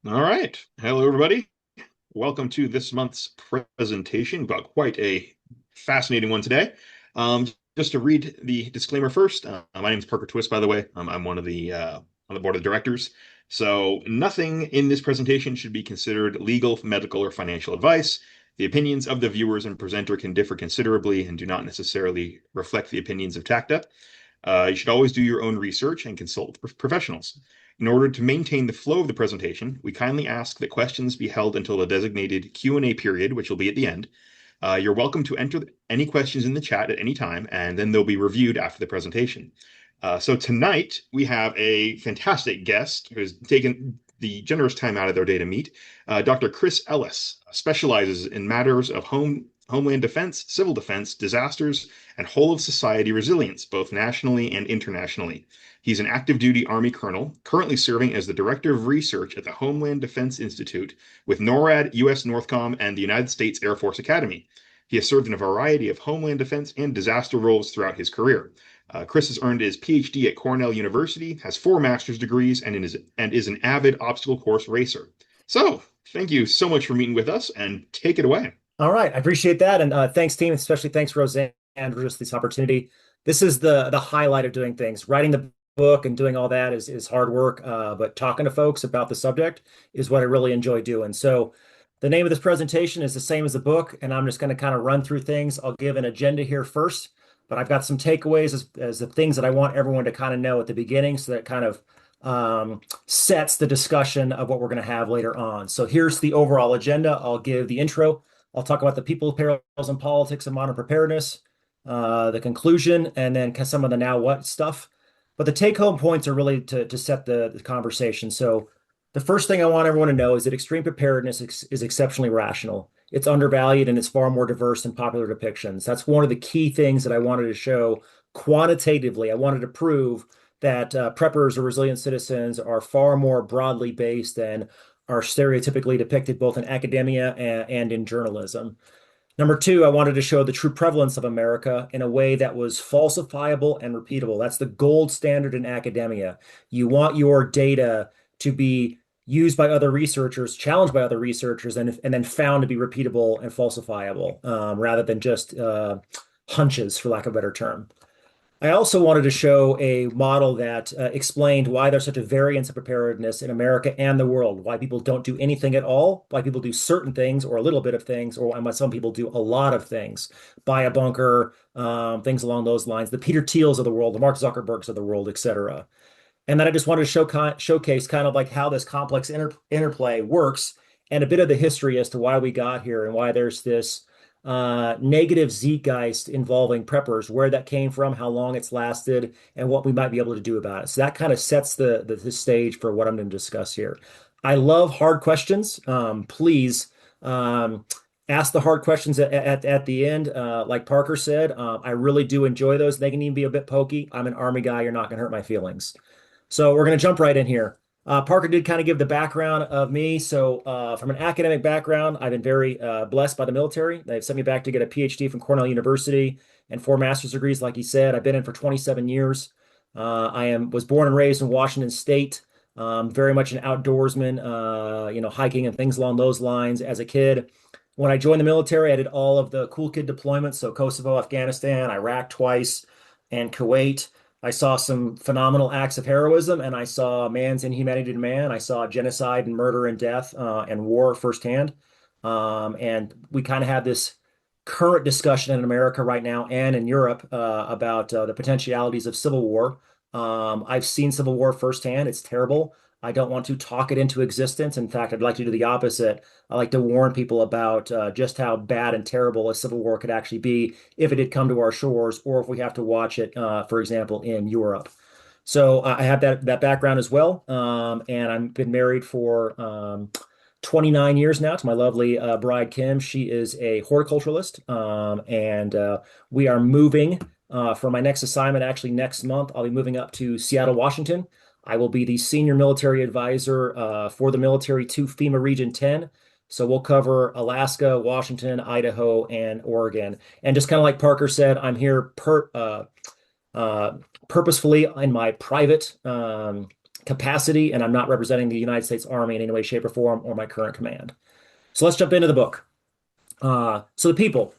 All right. Hello, everybody. Welcome to this month's presentation. We've got quite a fascinating one today. Just to read the disclaimer first, my name is Parker Twist, by the way. I'm one of the on the board of directors. So nothing in this presentation should be considered legal, medical, or financial advice. The opinions of the viewers and presenter can differ considerably and do not necessarily reflect the opinions of TACDA. You should always do your own research and consult with professionals. In order to maintain the flow of the presentation, we kindly ask that questions be held until the designated Q&A period, which will be at the end. You're welcome to enter any questions in the chat at any time, and then they'll be reviewed after the presentation. So tonight, we have a fantastic guest who's taken the generous time out of their day to meet. Dr. Chris Ellis specializes in matters of homeland defense, civil defense, disasters, and whole of society resilience, both nationally and internationally. He's an active duty Army colonel, currently serving as the Director of Research at the Homeland Defense Institute with NORAD, US Northcom, and the United States Air Force Academy. He has served in a variety of homeland defense and disaster roles throughout his career. Chris has earned his PhD at Cornell University, has 4 master's degrees, and is an avid obstacle course racer. So, thank you so much for meeting with us, and take it away. All right, I appreciate that, and thanks, team. Especially thanks, Roseanne, for just this opportunity. This is the highlight of doing things. Writing the book and doing all that is hard work, but talking to folks about the subject is what I really enjoy doing. So, the name of this presentation is the same as the book, and I'm just going to kind of run through things. I'll give an agenda here first, but I've got some takeaways as the things that I want everyone to kind of know at the beginning, so that kind of sets the discussion of what we're going to have later on. So here's the overall agenda. I'll give the intro. I'll talk about the people, perils, and politics of modern preparedness, the conclusion, and then some of the now what stuff. But the take-home points are really to set the conversation. So the first thing I want everyone to know is that extreme preparedness is exceptionally rational. It's undervalued and it's far more diverse than popular depictions. That's one of the key things that I wanted to show quantitatively. I wanted to prove that preppers or resilient citizens are far more broadly based than are stereotypically depicted both in academia and in journalism. Number two, I wanted to show the true prevalence of America in a way that was falsifiable and repeatable. That's the gold standard in academia. You want your data to be used by other researchers, challenged by other researchers, and then found to be repeatable and falsifiable, rather than just hunches, for lack of a better term. I also wanted to show a model that explained why there's such a variance of preparedness in America and the world, why people don't do anything at all, why people do certain things or a little bit of things, or why some people do a lot of things, buy a bunker, things along those lines, the Peter Thiels of the world, the Mark Zuckerbergs of the world, et cetera. And then I just wanted to showcase kind of like how this complex interplay works and a bit of the history as to why we got here and why there's this negative zeitgeist involving preppers, where that came from, how long it's lasted, and what we might be able to do about it. So that kind of sets the stage for what I'm going to discuss here. I love hard questions. Please ask the hard questions at the end. Like Parker said, I really do enjoy those. They can even be a bit pokey. I'm an Army guy. You're not going to hurt my feelings. So we're going to jump right in here. Parker did kind of give the background of me. So from an academic background, I've been very blessed by the military. They've sent me back to get a PhD from Cornell University and 4 master's degrees, like he said. I've been in for 27 years. Was born and raised in Washington State. Very much an outdoorsman, hiking and things along those lines as a kid. When I joined the military, I did all of the cool kid deployments. So Kosovo, Afghanistan, Iraq twice, and Kuwait. I saw some phenomenal acts of heroism, and I saw man's inhumanity to man. I saw genocide and murder and death and war firsthand. And we kind of have this current discussion in America right now and in Europe about the potentialities of civil war. I've seen civil war firsthand. It's terrible. I don't want to talk it into existence. In fact, I'd like to do the opposite. I like to warn people about just how bad and terrible a civil war could actually be if it did come to our shores, or if we have to watch it, for example, in Europe. So I have that background as well, and I've been married for 29 years now to my lovely bride Kim. She is a horticulturalist, and we are moving for my next assignment. Actually, next month I'll be moving up to Seattle, Washington. I will be the senior military advisor for the military to FEMA Region 10. So we'll cover Alaska, Washington, Idaho, and Oregon. And just kind of like Parker said, I'm here purposefully in my private capacity, and I'm not representing the United States Army in any way, shape, or form, or my current command. So let's jump into the book. So the people.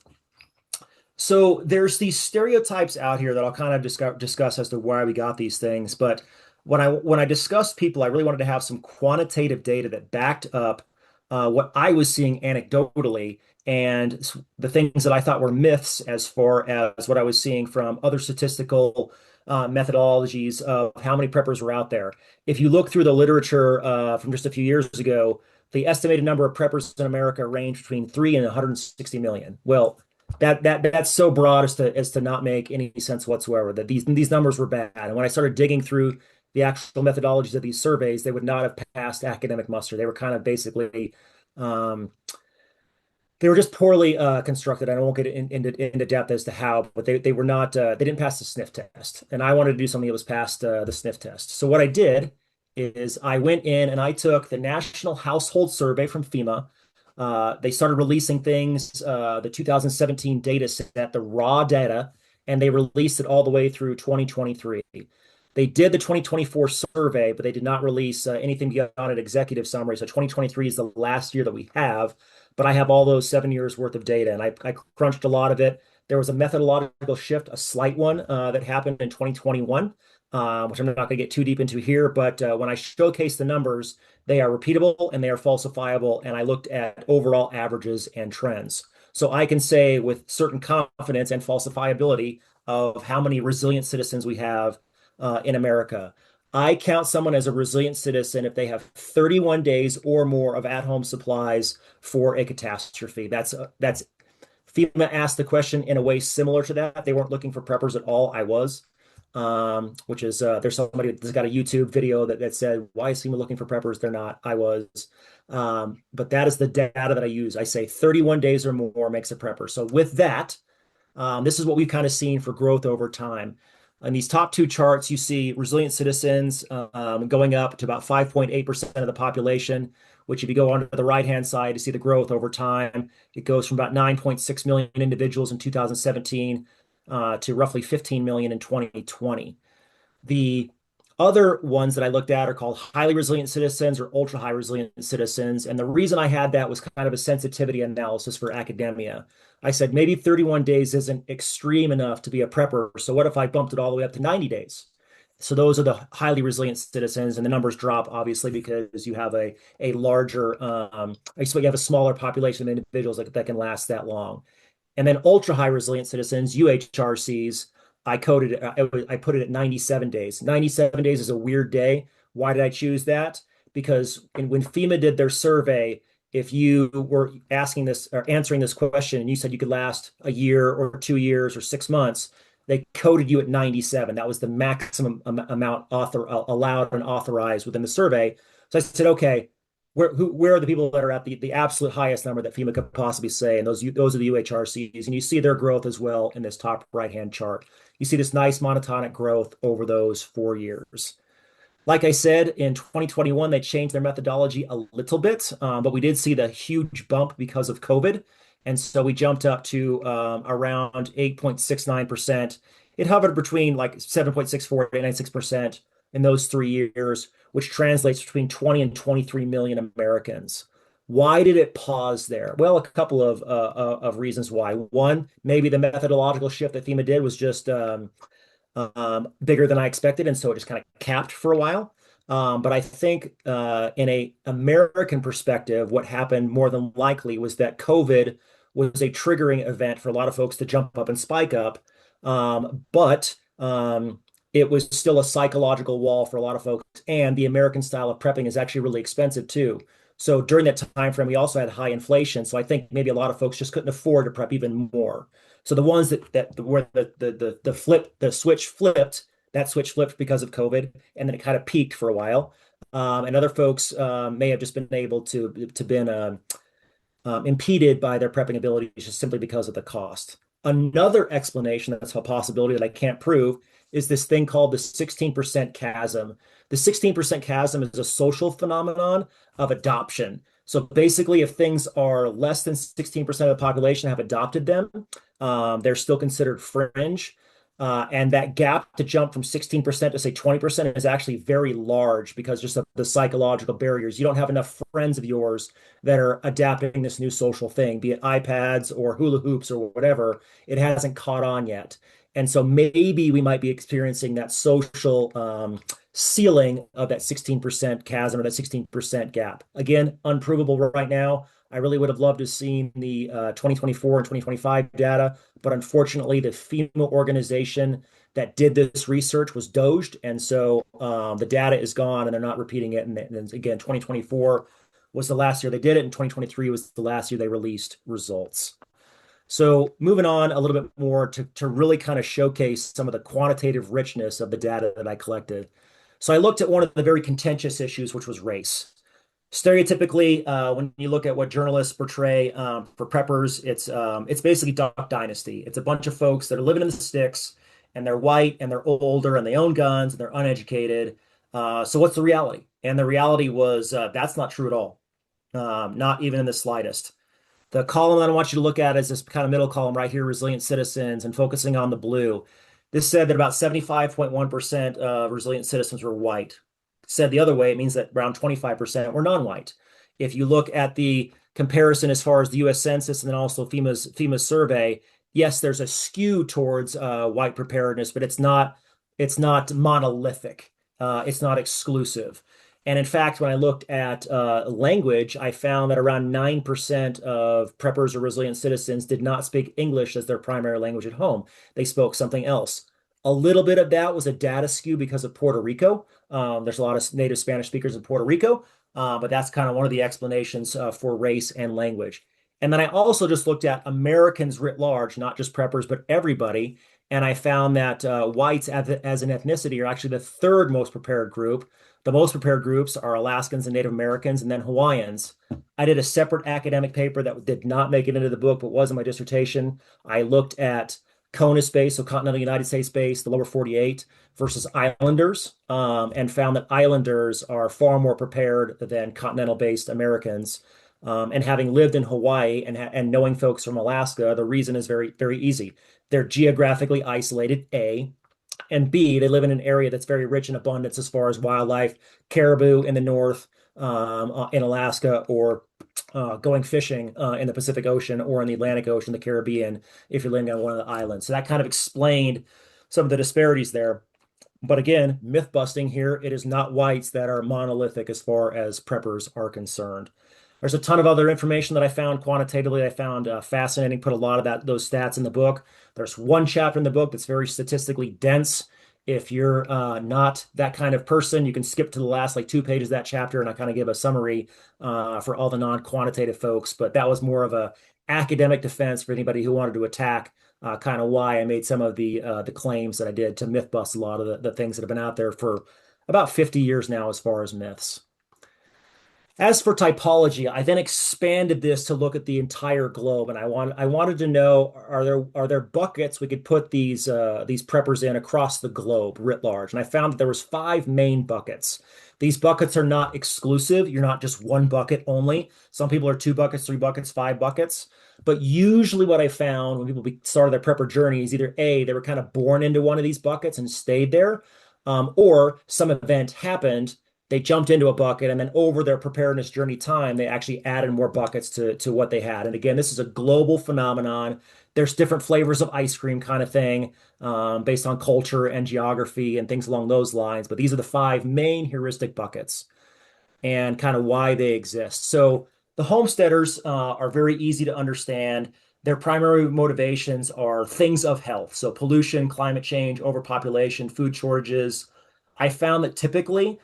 So there's these stereotypes out here that I'll kind of discuss as to why we got these things. But when I discussed people, I really wanted to have some quantitative data that backed up what I was seeing anecdotally and the things that I thought were myths as far as what I was seeing from other statistical methodologies of how many preppers were out there. If you look through the literature from just a few years ago, the estimated number of preppers in America ranged between 3 and 160 million. Well, that's so broad as to not make any sense whatsoever. That these numbers were bad. And when I started digging through the actual methodologies of these surveys, they would not have passed academic muster. They were kind of basically um, they were just poorly constructed. I won't get into depth as to how, but they were not they didn't pass the sniff test. And I wanted to do something that was past the sniff test. So what I did is I went in and I took the National Household Survey from FEMA. They started releasing things, the 2017 data set, the raw data, and they released it all the way through 2023. They did the 2024 survey, but they did not release anything beyond an executive summary. So 2023 is the last year that we have, but I have all those 7 years worth of data, and I crunched a lot of it. There was a methodological shift, a slight one that happened in 2021, which I'm not going to get too deep into here. But when I showcase the numbers, they are repeatable and they are falsifiable. And I looked at overall averages and trends. So I can say with certain confidence and falsifiability of how many resilient citizens we have in America. I count someone as a resilient citizen if they have 31 days or more of at-home supplies for a catastrophe. That's FEMA asked the question in a way similar to that. They weren't looking for preppers at all. I was, which is there's somebody that's got a YouTube video that said, "Why is FEMA looking for preppers?" They're not. I was. But that is the data that I use. I say 31 days or more makes a prepper. So with that, this is what we've kind of seen for growth over time. On these top two charts, you see resilient citizens going up to about 5.8% of the population, which if you go onto the right-hand side to see the growth over time, it goes from about 9.6 million individuals in 2017 to roughly 15 million in 2020. The other ones that I looked at are called highly resilient citizens or ultra high resilient citizens. And the reason I had that was kind of a sensitivity analysis for academia. I said maybe 31 days isn't extreme enough to be a prepper. So what if I bumped it all the way up to 90 days? So those are the highly resilient citizens, and the numbers drop obviously because you have a larger, so you have a smaller population of individuals that can last that long. And then ultra high resilient citizens, UHRCs, I coded it, I put it at 97 days. 97 days is a weird day. Why did I choose that? Because when FEMA did their survey, if you were asking this or answering this question and you said you could last a year or 2 years or 6 months, they coded you at 97. That was the maximum amount allowed and authorized within the survey. So I said, okay, where are the people that are at the absolute highest number that FEMA could possibly say? And those are the UHRCs. And you see their growth as well in this top right-hand chart. You see this nice monotonic growth over those 4 years. Like I said, in 2021, they changed their methodology a little bit, but we did see the huge bump because of COVID. And so we jumped up to around 8.69%. It hovered between like 7.64 to 8.96% in those 3 years, which translates between 20 and 23 million Americans. Why did it pause there? Well, a couple of reasons why. One, maybe the methodological shift that FEMA did was just bigger than I expected, and so it just kind of capped for a while. But I think in a American perspective, what happened more than likely was that COVID was a triggering event for a lot of folks to jump up and spike up. But it was still a psychological wall for a lot of folks. And the American style of prepping is actually really expensive too. So during that time frame, we also had high inflation. So I think maybe a lot of folks just couldn't afford to prep even more. So the ones that where the switch flipped, that switch flipped because of COVID, and then it kind of peaked for a while. And other folks may have just been able to been impeded by their prepping abilities just simply because of the cost. Another explanation that's a possibility that I can't prove is this thing called the 16% chasm. The 16% chasm is a social phenomenon of adoption. So basically, if things are less than 16% of the population have adopted them, they're still considered fringe. And that gap to jump from 16% to say 20% is actually very large because just of the psychological barriers. You don't have enough friends of yours that are adapting this new social thing, be it iPads or hula hoops or whatever. It hasn't caught on yet. And so maybe we might be experiencing that social ceiling of that 16% chasm or that 16% gap. Again, unprovable right now. I really would have loved to have seen the 2024 and 2025 data, but unfortunately, the FEMA organization that did this research was doged, and so the data is gone, and they're not repeating it. And again, 2024 was the last year they did it, and 2023 was the last year they released results. So moving on a little bit more to really kind of showcase some of the quantitative richness of the data that I collected. So I looked at one of the very contentious issues, which was race. Stereotypically, when you look at what journalists portray for preppers, it's basically Duck Dynasty. It's a bunch of folks that are living in the sticks, and they're white, and they're older, and they own guns, and they're uneducated. So what's the reality? And the reality was that's not true at all, not even in the slightest. The column that I want you to look at is this kind of middle column right here, resilient citizens, and focusing on the blue. This said that about 75.1% of resilient citizens were white. Said the other way, it means that around 25% were non-white. If you look at the comparison as far as the US Census and then also FEMA's survey, yes, there's a skew towards white preparedness, but it's not monolithic. It's not exclusive. And in fact, when I looked at language, I found that around 9% of preppers or resilient citizens did not speak English as their primary language at home. They spoke something else. A little bit of that was a data skew because of Puerto Rico. There's a lot of native Spanish speakers in Puerto Rico, but that's kind of one of the explanations for race and language. And then I also just looked at Americans writ large, not just preppers, but everybody. And I found that whites as an ethnicity are actually the third most prepared group. The most prepared groups are Alaskans and Native Americans, and then Hawaiians. I did a separate academic paper that did not make it into the book, but was in my dissertation. I looked at CONUS base, so continental United States base, the lower 48 versus islanders, and found that islanders are far more prepared than continental based Americans. And having lived in Hawaii and knowing folks from Alaska, the reason is very, very easy. They're geographically isolated, A, and B, they live in an area that's very rich in abundance as far as wildlife, caribou in the north, in Alaska, or going fishing in the Pacific Ocean or in the Atlantic Ocean, the Caribbean, if you're living on one of the islands. So that kind of explained some of the disparities there. But again, myth busting here, it is not whites that are monolithic as far as preppers are concerned. There's a ton of other information that I found quantitatively. I found fascinating, put a lot of those stats in the book. There's one chapter in the book that's very statistically dense. If you're not that kind of person, you can skip to the last like 2 pages of that chapter, and I kind of give a summary for all the non-quantitative folks. But that was more of a academic defense for anybody who wanted to attack kind of why I made some of the claims that I did to myth bust a lot of the things that have been out there for about 50 years now as far as myths. As for typology, I then expanded this to look at the entire globe, and I wanted to know, are there buckets we could put these preppers in across the globe writ large? And I found that there was 5 main buckets. These buckets are not exclusive. You're not just one bucket only. Some people are 2 buckets, 3 buckets, 5 buckets. But usually what I found when people started their prepper journey is either A, they were kind of born into one of these buckets and stayed there, or some event happened, they jumped into a bucket, and then over their preparedness journey time, they actually added more buckets to what they had. And again, this is a global phenomenon. There's different flavors of ice cream kind of thing, based on culture and geography and things along those lines. But these are the 5 main heuristic buckets and kind of why they exist. So the homesteaders are very easy to understand. Their primary motivations are things of health. So pollution, climate change, overpopulation, food shortages. I found that typically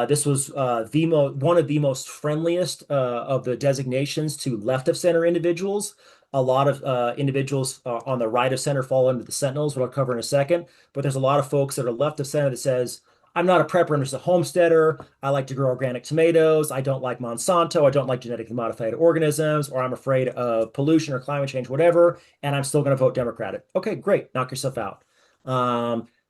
this was one of the most friendliest of the designations to left of center individuals. A lot of individuals on the right of center fall into the Sentinels, what I'll cover in a second. But there's a lot of folks that are left of center that says, I'm not a prepper, I'm just a homesteader. I like to grow organic tomatoes. I don't like Monsanto. I don't like genetically modified organisms, or I'm afraid of pollution or climate change, whatever, and I'm still going to vote Democratic. Okay, great. Knock yourself out.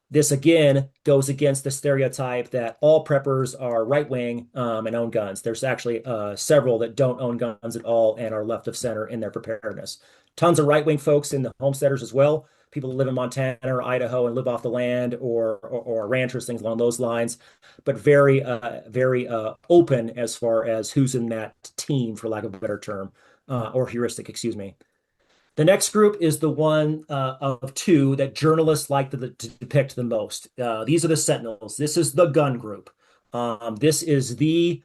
This again goes against the stereotype that all preppers are right wing and own guns. There's actually several that don't own guns at all and are left of center in their preparedness. Tons of right wing folks in the homesteaders as well, people that live in Montana or Idaho and live off the land, or ranchers, things along those lines, but very open as far as who's in that team, for lack of a better term, or heuristic, excuse me. The next group is the one of two that journalists like to depict the most. These are the Sentinels. This is the gun group. This is the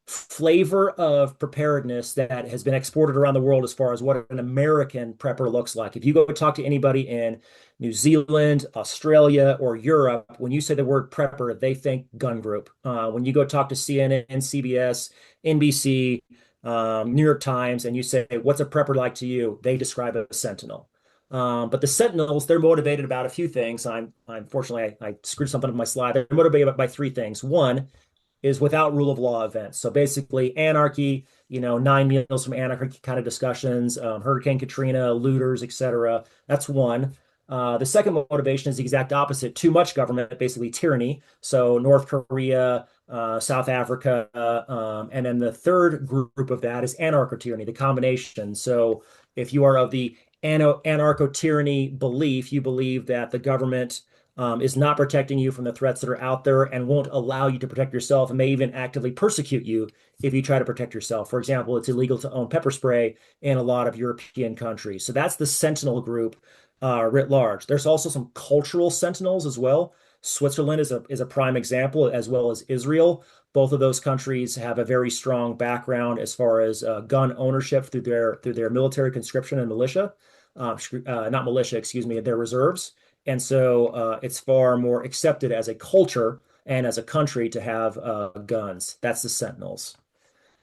flavor of preparedness that has been exported around the world as far as what an American prepper looks like. If you go talk to anybody in New Zealand, Australia, or Europe, when you say the word prepper, they think gun group. When you go talk to CNN, CBS, NBC, New York Times, and you say, "What's a prepper like to you?" They describe a sentinel. But the Sentinels, they're motivated about a few things. Unfortunately, I screwed something up my slide. They're motivated by three things. One is without rule of law events. So basically, anarchy, 9 meals from anarchy kind of discussions, Hurricane Katrina, looters, etc. That's one. The second motivation is the exact opposite: too much government, basically tyranny. So North Korea, South Africa, and then the third group of that is anarcho-tyranny, the combination. So if you are of the anarcho-tyranny belief, you believe that the government is not protecting you from the threats that are out there and won't allow you to protect yourself and may even actively persecute you if you try to protect yourself. For example, it's illegal to own pepper spray in a lot of European countries. So that's the Sentinel group writ large. There's also some cultural sentinels as well. Switzerland is a prime example, as well as Israel. Both of those countries have a very strong background as far as gun ownership through their military conscription and militia, not militia, excuse me, their reserves. And so it's far more accepted as a culture and as a country to have guns. That's the Sentinels.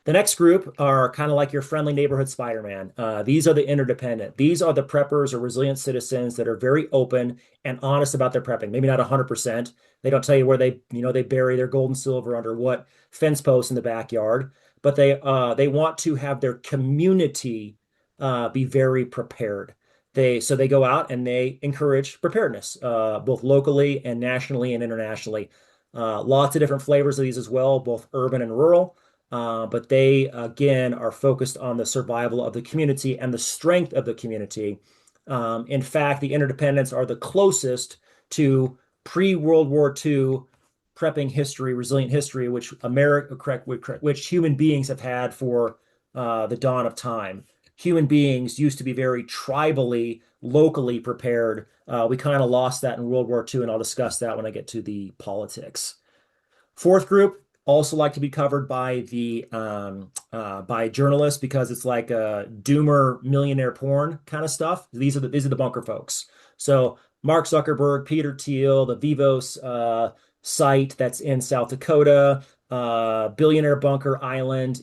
The next group are kind of like your friendly neighborhood Spider-Man. These are the interdependent. These are the preppers or resilient citizens that are very open and honest about their prepping. Maybe not 100%. They don't tell you where they bury their gold and silver under what fence posts in the backyard, but they want to have their community be very prepared. So they go out and they encourage preparedness, both locally and nationally and internationally. Lots of different flavors of these as well, both urban and rural. But they, again, are focused on the survival of the community and the strength of the community. In fact, the interdependents are the closest to pre-World War II prepping history, resilient history, which which human beings have had for the dawn of time. Human beings used to be very tribally, locally prepared. We kind of lost that in World War II, and I'll discuss that when I get to the politics. Fourth group also like to be covered by journalists because it's like a doomer millionaire porn kind of stuff. These are the bunker folks. So Mark Zuckerberg, Peter Thiel, the Vivos site that's in South Dakota, Billionaire Bunker Island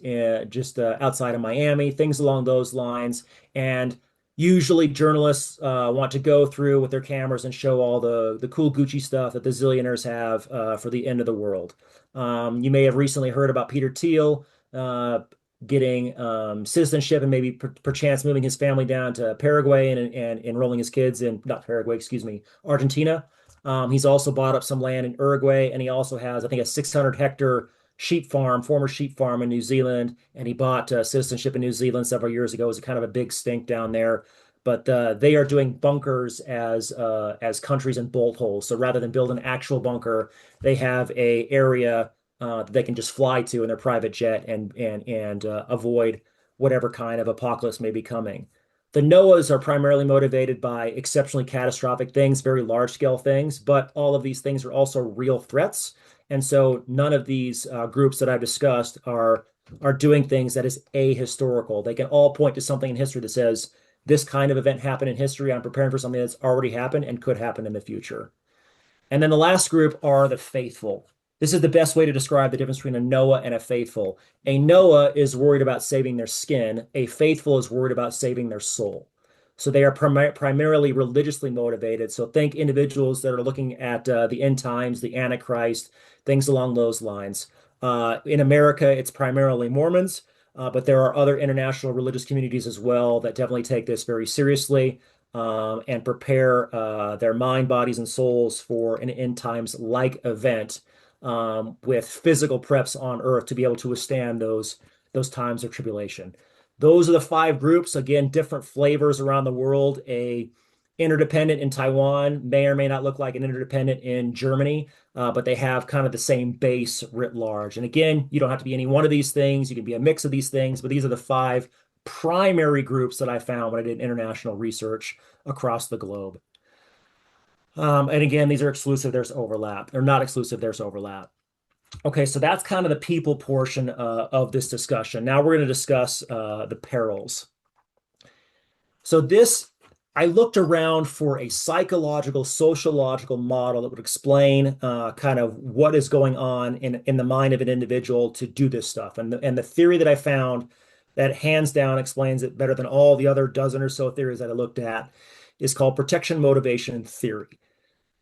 just outside of Miami, things along those lines. And usually journalists want to go through with their cameras and show all the cool Gucci stuff that the zillionaires have for the end of the world. You may have recently heard about Peter Thiel getting citizenship and maybe perchance moving his family down to Paraguay and enrolling his kids in, not Paraguay, excuse me, Argentina. He's also bought up some land in Uruguay, and he also has, I think, a 600-hectare former sheep farm in New Zealand, and he bought citizenship in New Zealand several years ago. It was kind of a big stink down there. But they are doing bunkers as countries and bolt holes. So rather than build an actual bunker, they have a area that they can just fly to in their private jet and avoid whatever kind of apocalypse may be coming. The NOAAs are primarily motivated by exceptionally catastrophic things, very large scale things, but all of these things are also real threats. And so none of these groups that I've discussed are doing things that is ahistorical. They can all point to something in history that says this kind of event happened in history. I'm preparing for something that's already happened and could happen in the future. And then the last group are the faithful. This is the best way to describe the difference between a Noah and a faithful. A Noah is worried about saving their skin. A faithful is worried about saving their soul. So they are primarily religiously motivated. So think individuals that are looking at the end times, the Antichrist, things along those lines. In America, it's primarily Mormons, but there are other international religious communities as well that definitely take this very seriously and prepare their mind, bodies, and souls for an end times like event with physical preps on Earth to be able to withstand those times of tribulation. Those are the five groups. Again, different flavors around the world. A interdependent in Taiwan may or may not look like an interdependent in Germany, but they have kind of the same base writ large. And again, you don't have to be any one of these things. You can be a mix of these things, but these are the five primary groups that I found when I did international research across the globe. And again, these are exclusive. There's overlap. They're not exclusive. There's overlap. Okay, so that's kind of the people portion of this discussion. Now we're going to discuss the perils. So I looked around for a psychological, sociological model that would explain kind of what is going on in the mind of an individual to do this stuff. And the theory that I found that hands down explains it better than all the other dozen or so theories that I looked at is called protection motivation theory.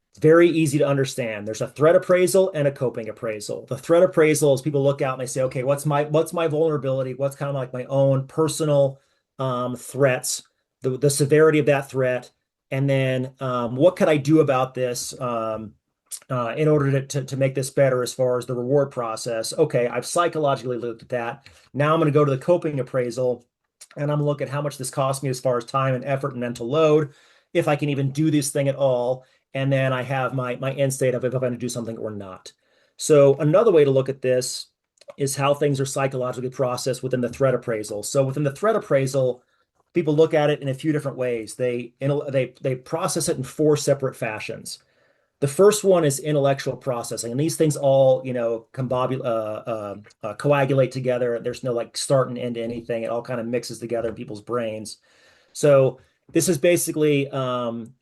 It's very easy to understand. There's a threat appraisal and a coping appraisal. The threat appraisal is people look out and they say, okay, what's my vulnerability? What's kind of like my own personal threats, the severity of that threat, and then what could I do about this in order to make this better as far as the reward process? Okay, I've psychologically looked at that. Now I'm going to go to the coping appraisal and I'm going to look at how much this costs me as far as time and effort and mental load, if I can even do this thing at all. And then I have my end state of if I'm going to do something or not. So another way to look at this is how things are psychologically processed within the threat appraisal. So within the threat appraisal, people look at it in a few different ways. They process it in four separate fashions. The first one is intellectual processing, and these things all coagulate together. There's no like start and end to anything. It all kind of mixes together in people's brains. So this is basically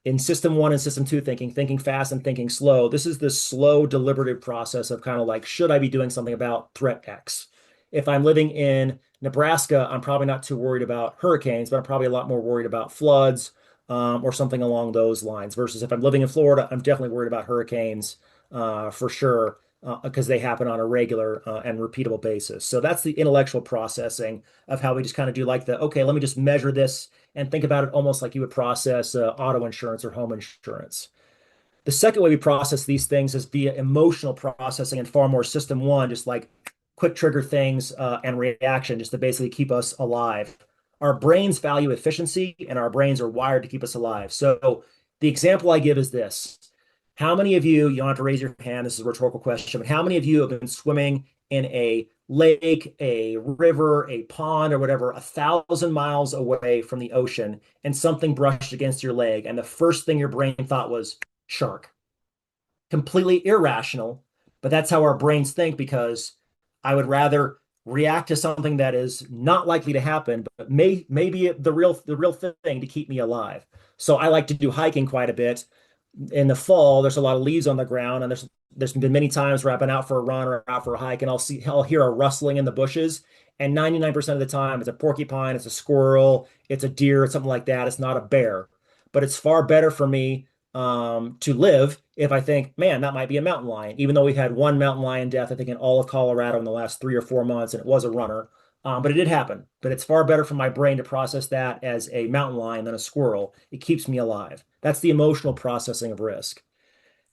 in system one and system two thinking fast and thinking slow. This is the slow, deliberative process of kind of like, should I be doing something about threat X? If I'm living in Nebraska, I'm probably not too worried about hurricanes, but I'm probably a lot more worried about floods or something along those lines. Versus if I'm living in Florida, I'm definitely worried about hurricanes for sure because they happen on a regular and repeatable basis. So that's the intellectual processing of how we just kind of do like okay, let me just measure this and think about it almost like you would process auto insurance or home insurance. The second way we process these things is via emotional processing and far more system one, just like quick trigger things and reaction, just to basically keep us alive. Our brains value efficiency and our brains are wired to keep us alive. So the example I give is this. How many of you don't have to raise your hand, this is a rhetorical question, but how many of you have been swimming in a lake, a river, a pond, or whatever, 1,000 miles away from the ocean, and something brushed against your leg, and the first thing your brain thought was shark? Completely irrational, but that's how our brains think because I would rather react to something that is not likely to happen, but maybe the real thing to keep me alive. So I like to do hiking quite a bit. In the fall, there's a lot of leaves on the ground, and there's been many times where I've been out for a run or out for a hike, and I'll hear a rustling in the bushes, and 99% of the time it's a porcupine, it's a squirrel, it's a deer, it's something like that. It's not a bear, but it's far better for me to live if I think, man, that might be a mountain lion. Even though we've had one mountain lion death, I think in all of Colorado in the last 3 or 4 months, and it was a runner. But it did happen. But it's far better for my brain to process that as a mountain lion than a squirrel. It keeps me alive. That's the emotional processing of risk.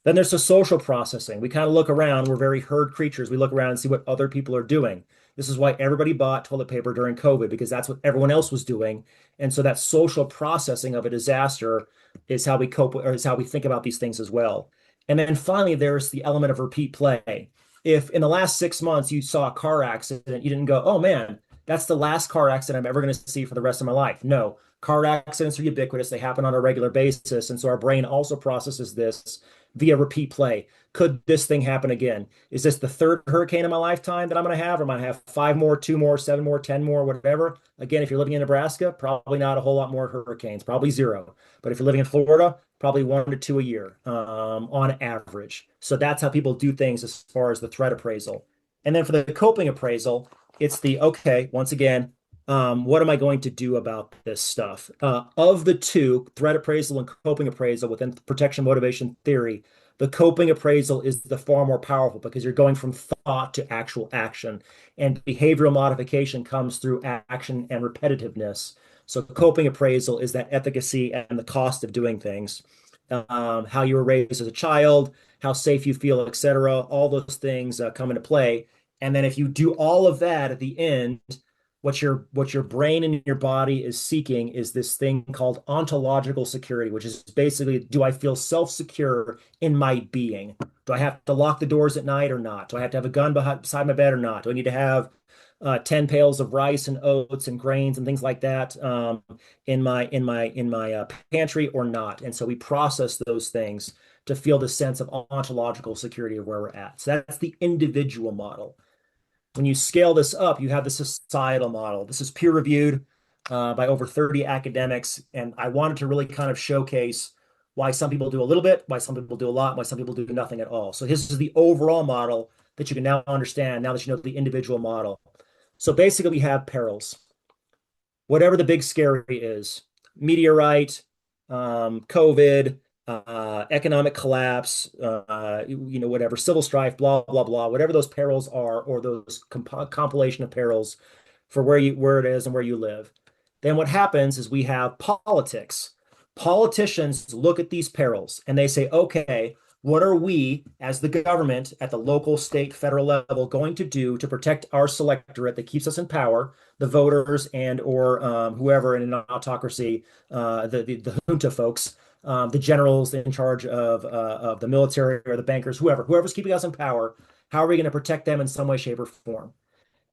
Then there's the social processing. We kind of look around. We're very herd creatures. We look around and see what other people are doing. This is why everybody bought toilet paper during COVID, because that's what everyone else was doing. And so that social processing of a disaster is how we cope, or is how we think about these things as well. And then finally, there's the element of repeat play. If in the last 6 months you saw a car accident, you didn't go, oh man, that's the last car accident I'm ever going to see for the rest of my life. No, car accidents are ubiquitous. They happen on a regular basis. And so our brain also processes this via repeat play. Could this thing happen again? Is this the third hurricane in my lifetime that I'm going to have? Or am I going to have five more, two more, seven more, 10 more, whatever? Again, if you're living in Nebraska, probably not a whole lot more hurricanes, probably zero. But if you're living in Florida, probably 1 to 2 a year on average. So that's how people do things as far as the threat appraisal. And then for the coping appraisal, it's the, okay, once again, what am I going to do about this stuff? Of the two, threat appraisal and coping appraisal within protection motivation theory, the coping appraisal is the far more powerful because you're going from thought to actual action. And behavioral modification comes through action and repetitiveness. So coping appraisal is that efficacy and the cost of doing things, how you were raised as a child, how safe you feel, etc. All those things come into play. And then if you do all of that at the end, what your brain and your body is seeking is this thing called ontological security, which is basically, do I feel self-secure in my being? Do I have to lock the doors at night or not? Do I have to have a gun beside my bed or not? Do I need to have 10 pails of rice and oats and grains and things like that in my pantry or not? And so we process those things to feel the sense of ontological security of where we're at. So that's the individual model. When you scale this up, you have the societal model. This is peer reviewed by over 30 academics. And I wanted to really kind of showcase why some people do a little bit, why some people do a lot, why some people do nothing at all. So this is the overall model that you can now understand now that you know the individual model. So basically, we have perils. Whatever the big scary is, meteorite, COVID, economic collapse, whatever, civil strife, blah, blah, blah, whatever those perils are, or those compilation of perils for where it is and where you live. Then what happens is we have politics. Politicians look at these perils and they say, okay, what are we as the government at the local, state, federal level going to do to protect our selectorate that keeps us in power, the voters and or whoever in an autocracy, the junta folks, the generals in charge of the military or the bankers, whoever's keeping us in power, how are we going to protect them in some way, shape, or form?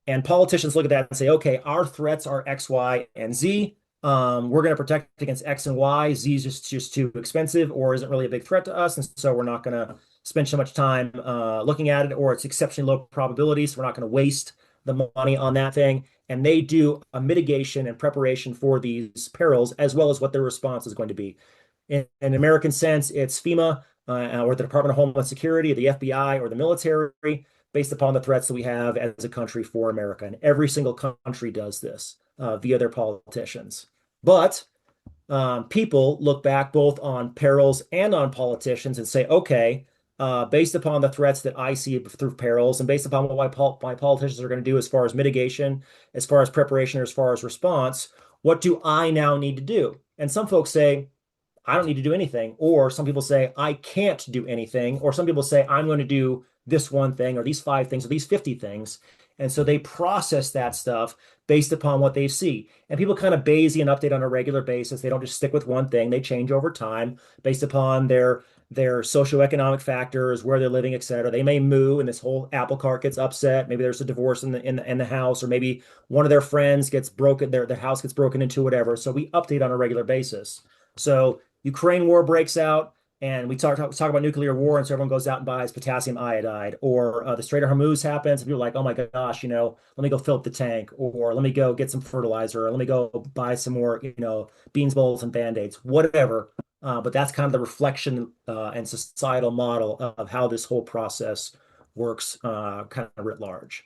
And politicians look at that and say, okay, our threats are X, Y, and Z. We're going to protect against X and Y. Z is just too expensive or isn't really a big threat to us. And so we're not going to spend so much time looking at it, or it's exceptionally low probability. So we're not going to waste the money on that thing. And they do a mitigation and preparation for these perils, as well as what their response is going to be. In an American sense, it's FEMA or the Department of Homeland Security, or the FBI, or the military, based upon the threats that we have as a country for America. And every single country does this via their politicians. But people look back both on perils and on politicians and say, okay, based upon the threats that I see through perils and based upon what my politicians are going to do as far as mitigation, as far as preparation, or as far as response, what do I now need to do? And some folks say, I don't need to do anything. Or some people say, I can't do anything. Or some people say, I'm going to do this one thing or these 5 things or these 50 things. And so they process that stuff based upon what they see. And people kind of Bayesian update on a regular basis. They don't just stick with one thing. They change over time based upon their socioeconomic factors, where they're living, et cetera. They may move and this whole apple cart gets upset. Maybe there's a divorce in the house, or maybe one of their friends gets broken, their house gets broken into, whatever. So we update on a regular basis. So Ukraine war breaks out, and we talk about nuclear war, and so everyone goes out and buys potassium iodide. Or the Strait of Hormuz happens, and people are like, oh my gosh, let me go fill up the tank, or let me go get some fertilizer, or let me go buy some more, beans bowls and band-aids, whatever. But that's kind of the reflection and societal model of how this whole process works kind of writ large.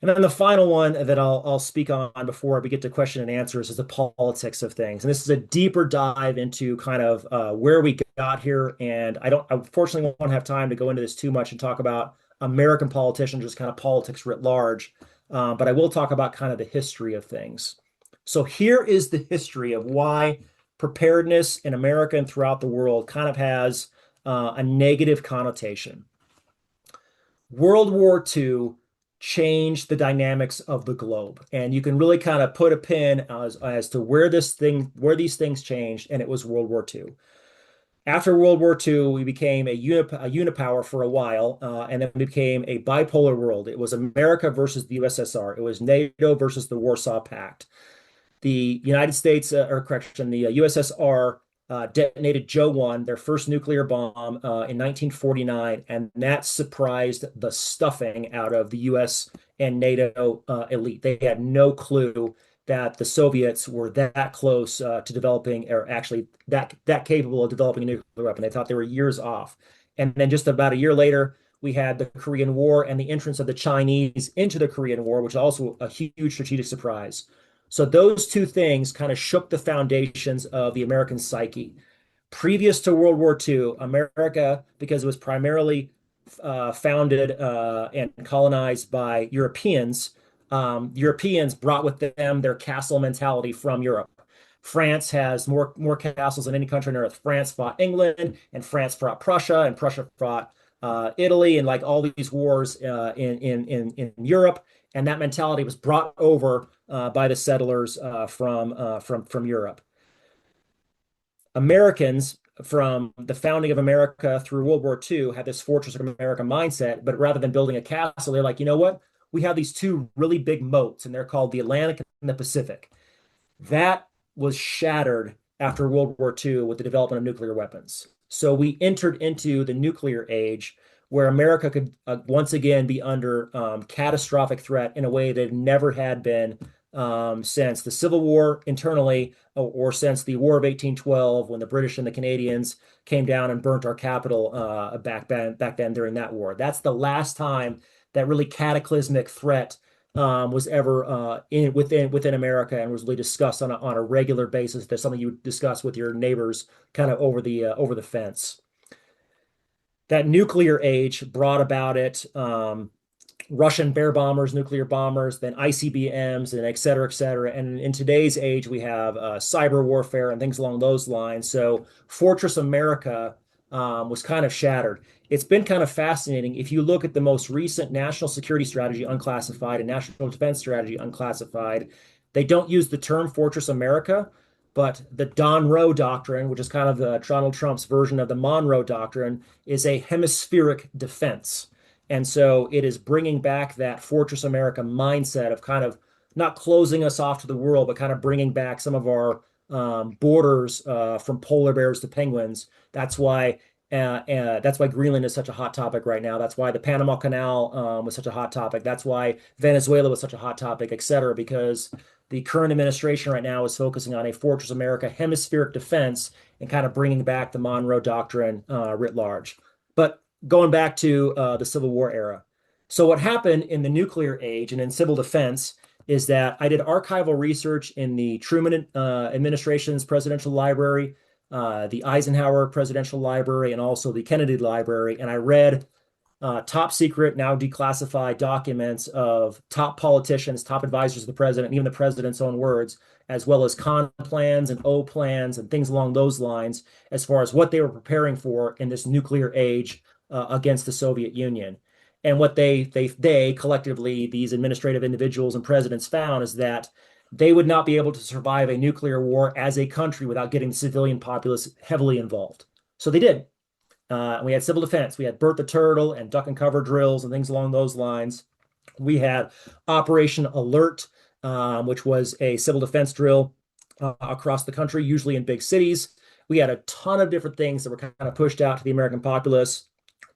And then the final one that I'll speak on before we get to question and answers is the politics of things. And this is a deeper dive into kind of where we got here. And I unfortunately won't have time to go into this too much and talk about American politicians, just kind of politics writ large. But I will talk about kind of the history of things. So here is the history of why preparedness in America and throughout the world kind of has a negative connotation. World War II changed the dynamics of the globe. And you can really kind of put a pin as to where these things changed, and it was World War II. After World War II, we became a unipower for a while, and then we became a bipolar world. It was America versus the USSR. It was NATO versus the Warsaw Pact. The United States, or correction, the USSR detonated Joe 1, their first nuclear bomb in 1949, and that surprised the stuffing out of the US and NATO elite. They had no clue that the Soviets were that close to developing, or actually that capable of developing a nuclear weapon. They thought they were years off. And then just about a year later, we had the Korean War and the entrance of the Chinese into the Korean War, which is also a huge strategic surprise. So those two things kind of shook the foundations of the American psyche. Previous to World War II, America, because it was primarily founded and colonized by Europeans, Europeans brought with them their castle mentality from Europe. France has more castles than any country on earth. France fought England, and France fought Prussia, and Prussia fought Italy, and like all these wars in Europe. and that mentality was brought over by the settlers from Europe. Americans from the founding of America through World War II had this fortress of America mindset, but rather than building a castle, they're like, you know what? We have these two really big moats, and they're called the Atlantic and the Pacific. That was shattered after World War II with the development of nuclear weapons. So we entered into the nuclear age where America could once again be under catastrophic threat in a way that it never had been since the Civil War internally or since the War of 1812 when the British and the Canadians came down and burnt our capital back then during that war. That's the last time that really cataclysmic threat was ever within America and was really discussed on a regular basis. That's something you would discuss with your neighbors kind of over the fence. That nuclear age brought about it Russian bear bombers, nuclear bombers, then ICBMs, and et cetera, et cetera. And in today's age, we have cyber warfare and things along those lines. So Fortress America was kind of shattered. It's been kind of fascinating. If you look at the most recent national security strategy unclassified and national defense strategy unclassified, they don't use the term Fortress America, but the Monroe Doctrine, which is kind of the Donald Trump's version of the Monroe Doctrine, is a hemispheric defense. And so it is bringing back that Fortress America mindset of kind of not closing us off to the world, but kind of bringing back some of our borders from polar bears to penguins. That's why Greenland is such a hot topic right now. That's why the Panama Canal was such a hot topic. That's why Venezuela was such a hot topic, et cetera, because the current administration right now is focusing on a Fortress America hemispheric defense and kind of bringing back the Monroe Doctrine writ large. But going back to the Civil War era. So what happened in the nuclear age and in civil defense is that I did archival research in the Truman administration's presidential library, the Eisenhower Presidential Library, and also the Kennedy Library. And I read top secret, now declassified documents of top politicians, top advisors of the president, even the president's own words, as well as con plans and O plans and things along those lines, as far as what they were preparing for in this nuclear age against the Soviet Union. And what they collectively, these administrative individuals and presidents found is that they would not be able to survive a nuclear war as a country without getting the civilian populace heavily involved. So they did. We had civil defense. We had Burt the Turtle and duck and cover drills and things along those lines. We had Operation Alert, which was a civil defense drill across the country, usually in big cities. We had a ton of different things that were kind of pushed out to the American populace.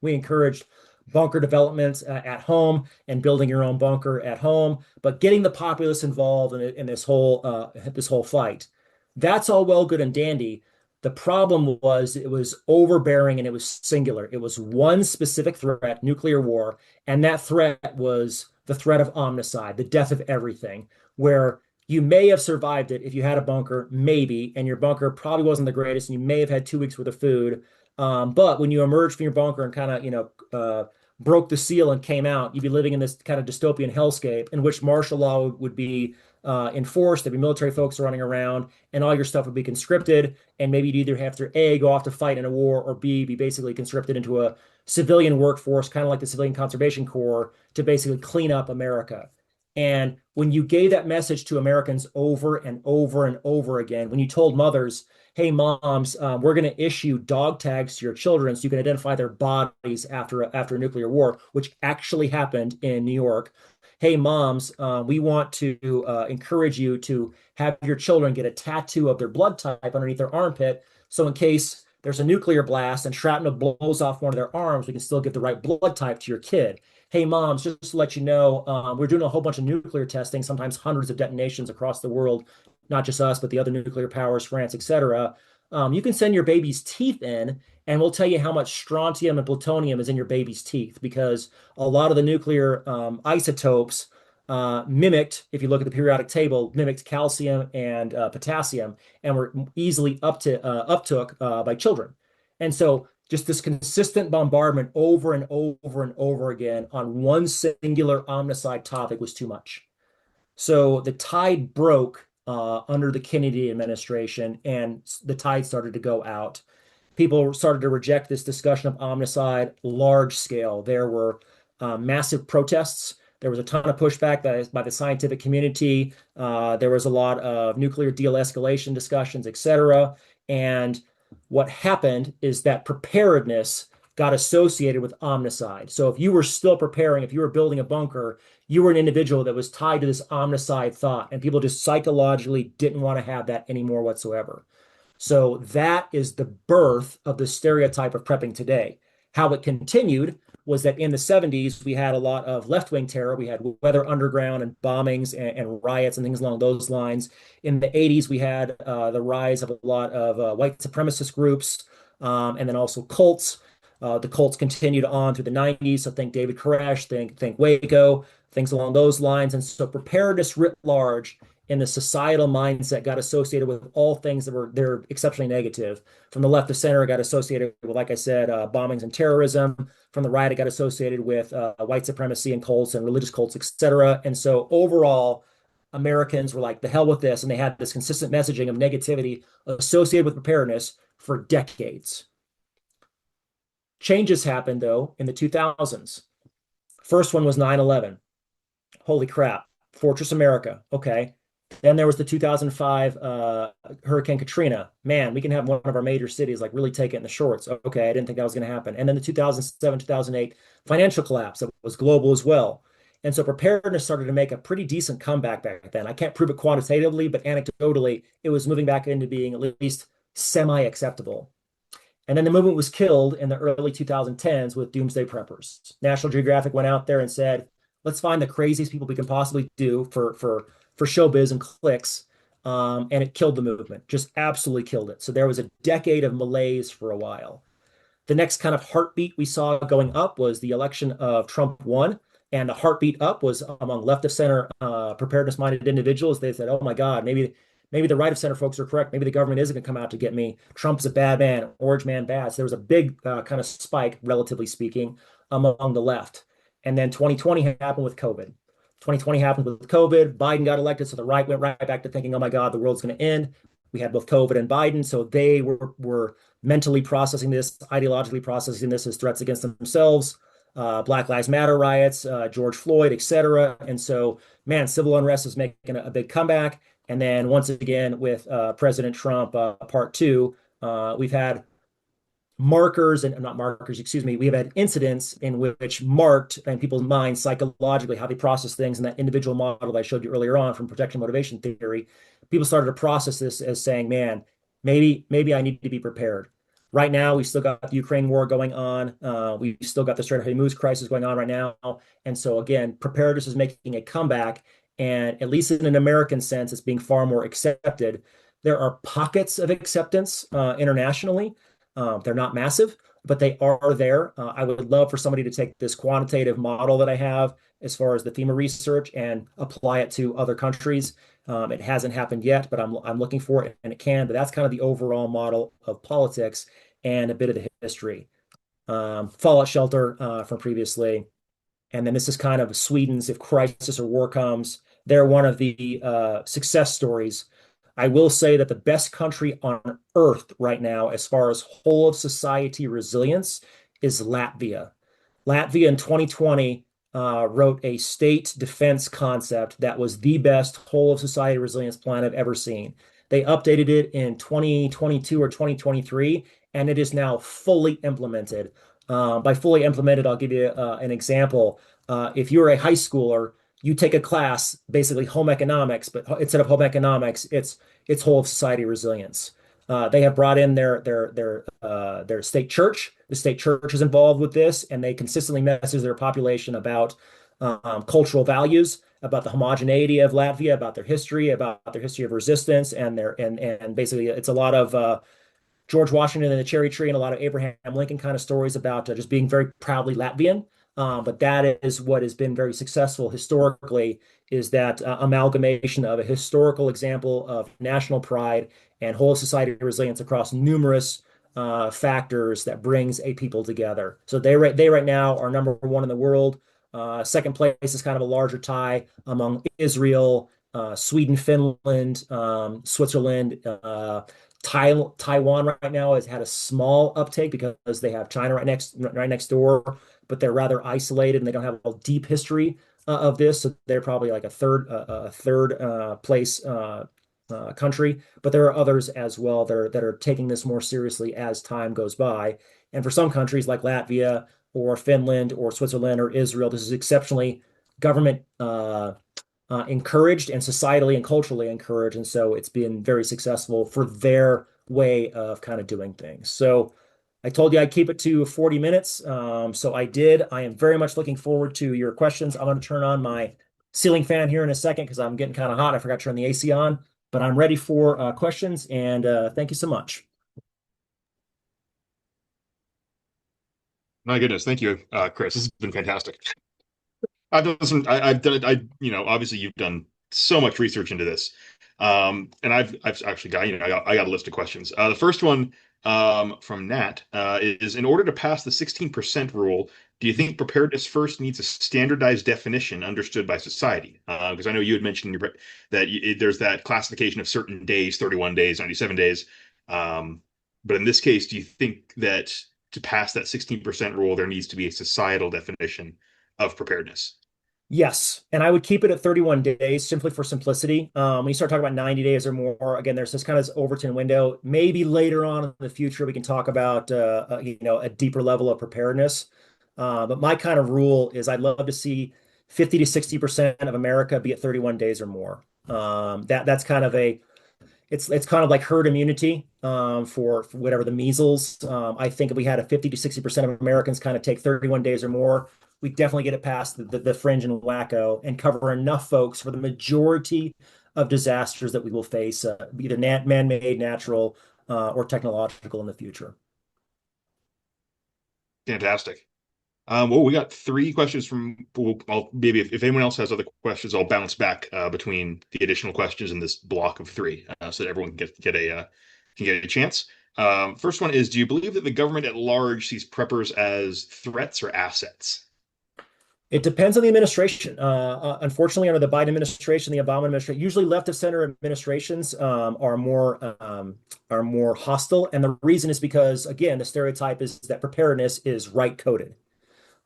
We encouraged bunker developments at home and building your own bunker at home, but getting the populace involved in this whole fight. That's all well, good, and dandy. The problem was it was overbearing and it was singular. It was one specific threat, nuclear war, and that threat was the threat of omnicide, the death of everything, where you may have survived it if you had a bunker, maybe, and your bunker probably wasn't the greatest, and you may have had 2 weeks worth of food. But when you emerged from your bunker and kind of, broke the seal and came out, you'd be living in this kind of dystopian hellscape in which martial law would be enforced. There'd be military folks running around, and all your stuff would be conscripted. And maybe you'd either have to A, go off to fight in a war, or B, be basically conscripted into a civilian workforce, kind of like the Civilian Conservation Corps, to basically clean up America. And when you gave that message to Americans over and over and over again, when you told mothers, hey, moms, we're going to issue dog tags to your children so you can identify their bodies after a nuclear war, which actually happened in New York. Hey, moms, we want to encourage you to have your children get a tattoo of their blood type underneath their armpit. So in case there's a nuclear blast and shrapnel blows off one of their arms, we can still give the right blood type to your kid. Hey, moms, just to let you know, we're doing a whole bunch of nuclear testing, sometimes hundreds of detonations across the world, not just us, but the other nuclear powers, France, et cetera. You can send your baby's teeth in, and we'll tell you how much strontium and plutonium is in your baby's teeth, because a lot of the nuclear isotopes mimicked, if you look at the periodic table, mimicked calcium and potassium, and were easily uptook by children. And so just this consistent bombardment over and over and over again on one singular omnicide topic was too much. So the tide broke under the Kennedy administration, and the tide started to go out. People started to reject this discussion of omnicide large scale. There were massive protests. There was a ton of pushback by the scientific community. There was a lot of nuclear de-escalation discussions, et cetera. And what happened is that preparedness got associated with omnicide. So if you were still preparing, if you were building a bunker, you were an individual that was tied to this omnicide thought, and people just psychologically didn't want to have that anymore whatsoever. So that is the birth of the stereotype of prepping today. How it continued was that in the 70s, we had a lot of left-wing terror. We had Weather Underground and bombings and riots and things along those lines. In the 80s, we had the rise of a lot of white supremacist groups, and then also cults. The cults continued on through the 90s. So think David Koresh, think Waco, things along those lines. And so preparedness writ large in the societal mindset got associated with all things that were they're exceptionally negative. From the left to center, it got associated with, like I said, bombings and terrorism. From the right, it got associated with white supremacy and cults and religious cults, etc. And so overall, Americans were like, the hell with this. And they had this consistent messaging of negativity associated with preparedness for decades. Changes happened, though, in the 2000s. First one was 9/11. Holy crap. Fortress America. Okay. Then there was the 2005 Hurricane Katrina. Man, we can have one of our major cities like really take it in the shorts. Okay, I didn't think that was going to happen. And then the 2007, 2008 financial collapse that was global as well. And so preparedness started to make a pretty decent comeback back then. I can't prove it quantitatively, but anecdotally, it was moving back into being at least semi-acceptable. And then the movement was killed in the early 2010s with doomsday preppers. National Geographic went out there and said, let's find the craziest people we can possibly do for showbiz and clicks. And it killed the movement, just absolutely killed it. So there was a decade of malaise for a while. The next kind of heartbeat we saw going up was the election of Trump won. And the heartbeat up was among left of center preparedness minded individuals. They said, oh my God, maybe the right of center folks are correct. Maybe the government isn't going to come out to get me. Trump's a bad man, orange man bad. So there was a big kind of spike, relatively speaking, among the left. And then 2020 happened with COVID. 2020 happened with COVID. Biden got elected. So the right went right back to thinking, oh my God, the world's going to end. We had both COVID and Biden. So they were mentally processing this, ideologically processing this as threats against themselves. Black Lives Matter riots, George Floyd, et cetera. And so, man, civil unrest is making a big comeback. And then once again, with President Trump, part two, we've had markers and not markers, excuse me, we've had incidents in which marked in people's minds psychologically how they process things in that individual model that I showed you earlier on from projection motivation theory. People started to process this as saying, man, maybe I need to be prepared. Right now, we've still got the Ukraine war going on. We've still got the Strait of Hormuz crisis going on right now. And so again, preparedness is making a comeback. And at least in an American sense, it's being far more accepted. There are pockets of acceptance internationally. They're not massive, but they are there. I would love for somebody to take this quantitative model that I have as far as the FEMA research and apply it to other countries. It hasn't happened yet, but I'm looking for it and it can. But that's kind of the overall model of politics and a bit of the history. Fallout shelter from previously. And then this is kind of Sweden's if crisis or war comes. They're one of the success stories. I will say that the best country on earth right now, as far as whole of society resilience, is Latvia. Latvia in 2020 wrote a state defense concept that was the best whole of society resilience plan I've ever seen. They updated it in 2022 or 2023, and it is now fully implemented. By fully implemented, I'll give you an example. If you're a high schooler, you take a class, basically home economics, but instead of home economics, it's whole of society resilience. They have brought in their state church. The state church is involved with this, and they consistently message their population about cultural values, about the homogeneity of Latvia, about their history of resistance, and basically it's a lot of George Washington and the cherry tree and a lot of Abraham Lincoln kind of stories about just being very proudly Latvian. But that is what has been very successful historically is that amalgamation of a historical example of national pride and whole society resilience across numerous factors that brings a people together. So they right now are number one in the world. Second place is kind of a larger tie among Israel, Sweden, Finland, Switzerland, Taiwan right now has had a small uptake because they have China right next door, but they're rather isolated and they don't have a deep history of this. So they're probably like a third place country, but there are others as well that are taking this more seriously as time goes by. And for some countries like Latvia or Finland or Switzerland or Israel, this is exceptionally government encouraged and societally and culturally encouraged. And so it's been very successful for their way of kind of doing things. So I told you I'd keep it to 40 minutes. So I did. I am very much looking forward to your questions. I'm going to turn on my ceiling fan here in a second because I'm getting kind of hot. I forgot to turn the AC on, but I'm ready for questions. And thank you so much. My goodness, thank you, Chris. This has been fantastic. I've done some. I've done it. Obviously, you've done so much research into this, and I've actually got, I got a list of questions. The first one, from Nat, is: in order to pass the 16% rule, do you think preparedness first needs a standardized definition understood by society? Because I know you had mentioned that there's that classification of certain days, 31 days, 97 days. But in this case, do you think that to pass that 16% rule, there needs to be a societal definition of preparedness? Yes, and I would keep it at 31 days simply for simplicity. When you start talking about 90 days or more, again, there's this kind of Overton window. Maybe later on in the future we can talk about a deeper level of preparedness. But my kind of rule is I'd love to see 50 to 60% of America be at 31 days or more. That's kind of a it's kind of like herd immunity for whatever the measles. I think if we had a 50 to 60% of Americans kind of take 31 days or more, we definitely get it past the fringe and wacko and cover enough folks for the majority of disasters that we will face, either man-made, natural, or technological in the future. Fantastic. Well, we got three questions from. I'll maybe if anyone else has other questions, I'll bounce back between the additional questions in this block of three, so that everyone can get a chance. First one is: do you believe that the government at large sees preppers as threats or assets? It depends on the administration. Unfortunately, under the Biden administration, the Obama administration, usually left of center administrations are more hostile, and the reason is because again, the stereotype is that preparedness is right coded.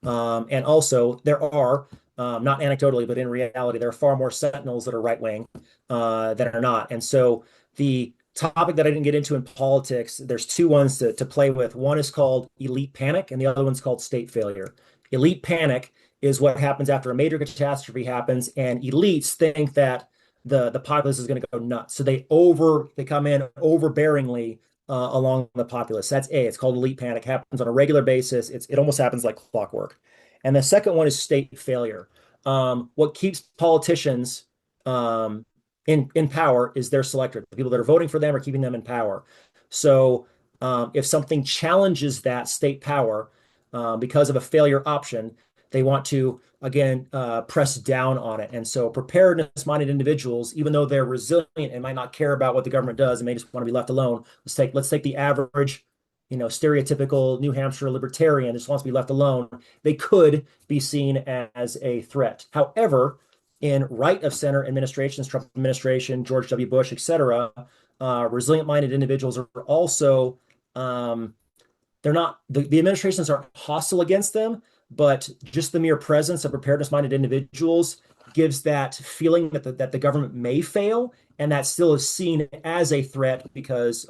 And also, there are, not anecdotally, but in reality, there are far more sentinels that are right wing than are not. And so, the topic that I didn't get into in politics, there's two ones to play with. One is called elite panic, and the other one's called state failure. Elite panic is what happens after a major catastrophe happens, and elites think that the populace is going to go nuts. So they come in overbearingly along the populace. That's A. It's called elite panic. Happens on a regular basis. It almost happens like clockwork. And the second one is state failure. What keeps politicians in power is their selectorate. The people that are voting for them are keeping them in power. So if something challenges that state power because of a failure option, they want to again press down on it. And so preparedness-minded individuals, even though they're resilient and might not care about what the government does and may just want to be left alone, let's take the average, stereotypical New Hampshire libertarian that just wants to be left alone. They could be seen as a threat. However, in right of center administrations, Trump administration, George W. Bush, etc., resilient-minded individuals are also they're not the administrations aren't hostile against them, but just the mere presence of preparedness-minded individuals gives that feeling that the government may fail, and that still is seen as a threat because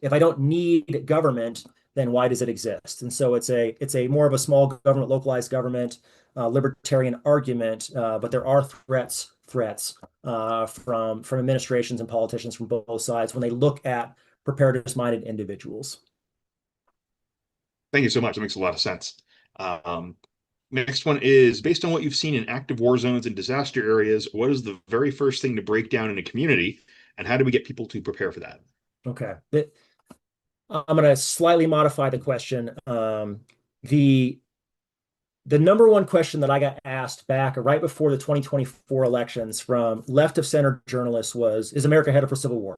if I don't need government, then why does it exist? And so it's a more of a small government, localized government, libertarian argument, but there are threats from administrations and politicians from both sides when they look at preparedness-minded individuals. Thank you so much. That makes a lot of sense. Um, Next one is: based on what you've seen in active war zones and disaster areas, what is the very first thing to break down in a community, and how do we get people to prepare for that? Okay. I'm going to slightly modify the question. The the number one question that I got asked back right before the 2024 elections from left of center journalists was, "Is America headed for civil war?"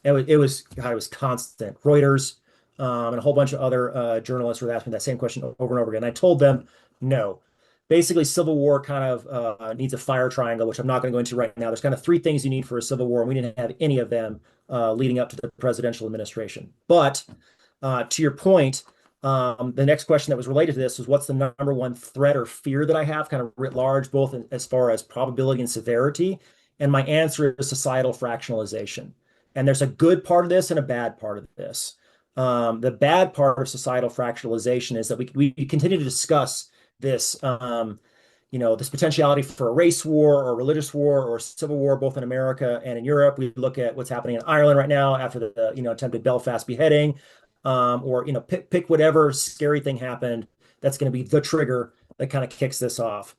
God, it was constant. Reuters and a whole bunch of other journalists were asking that same question over and over again. I told them no. Basically, civil war kind of needs a fire triangle, which I'm not going to go into right now. There's kind of three things you need for a civil war, and we didn't have any of them leading up to the presidential administration. But to your point, The next question that was related to this was, what's the number one threat or fear that I have, kind of writ large, both as far as probability and severity? And my answer is societal fractionalization. And there's a good part of this and a bad part of this. The bad part of societal fractionalization is that we continue to discuss this, this potentiality for a race war or religious war or civil war, both in America and in Europe. We look at what's happening in Ireland right now after the attempted Belfast beheading, or pick whatever scary thing happened that's going to be the trigger that kind of kicks this off.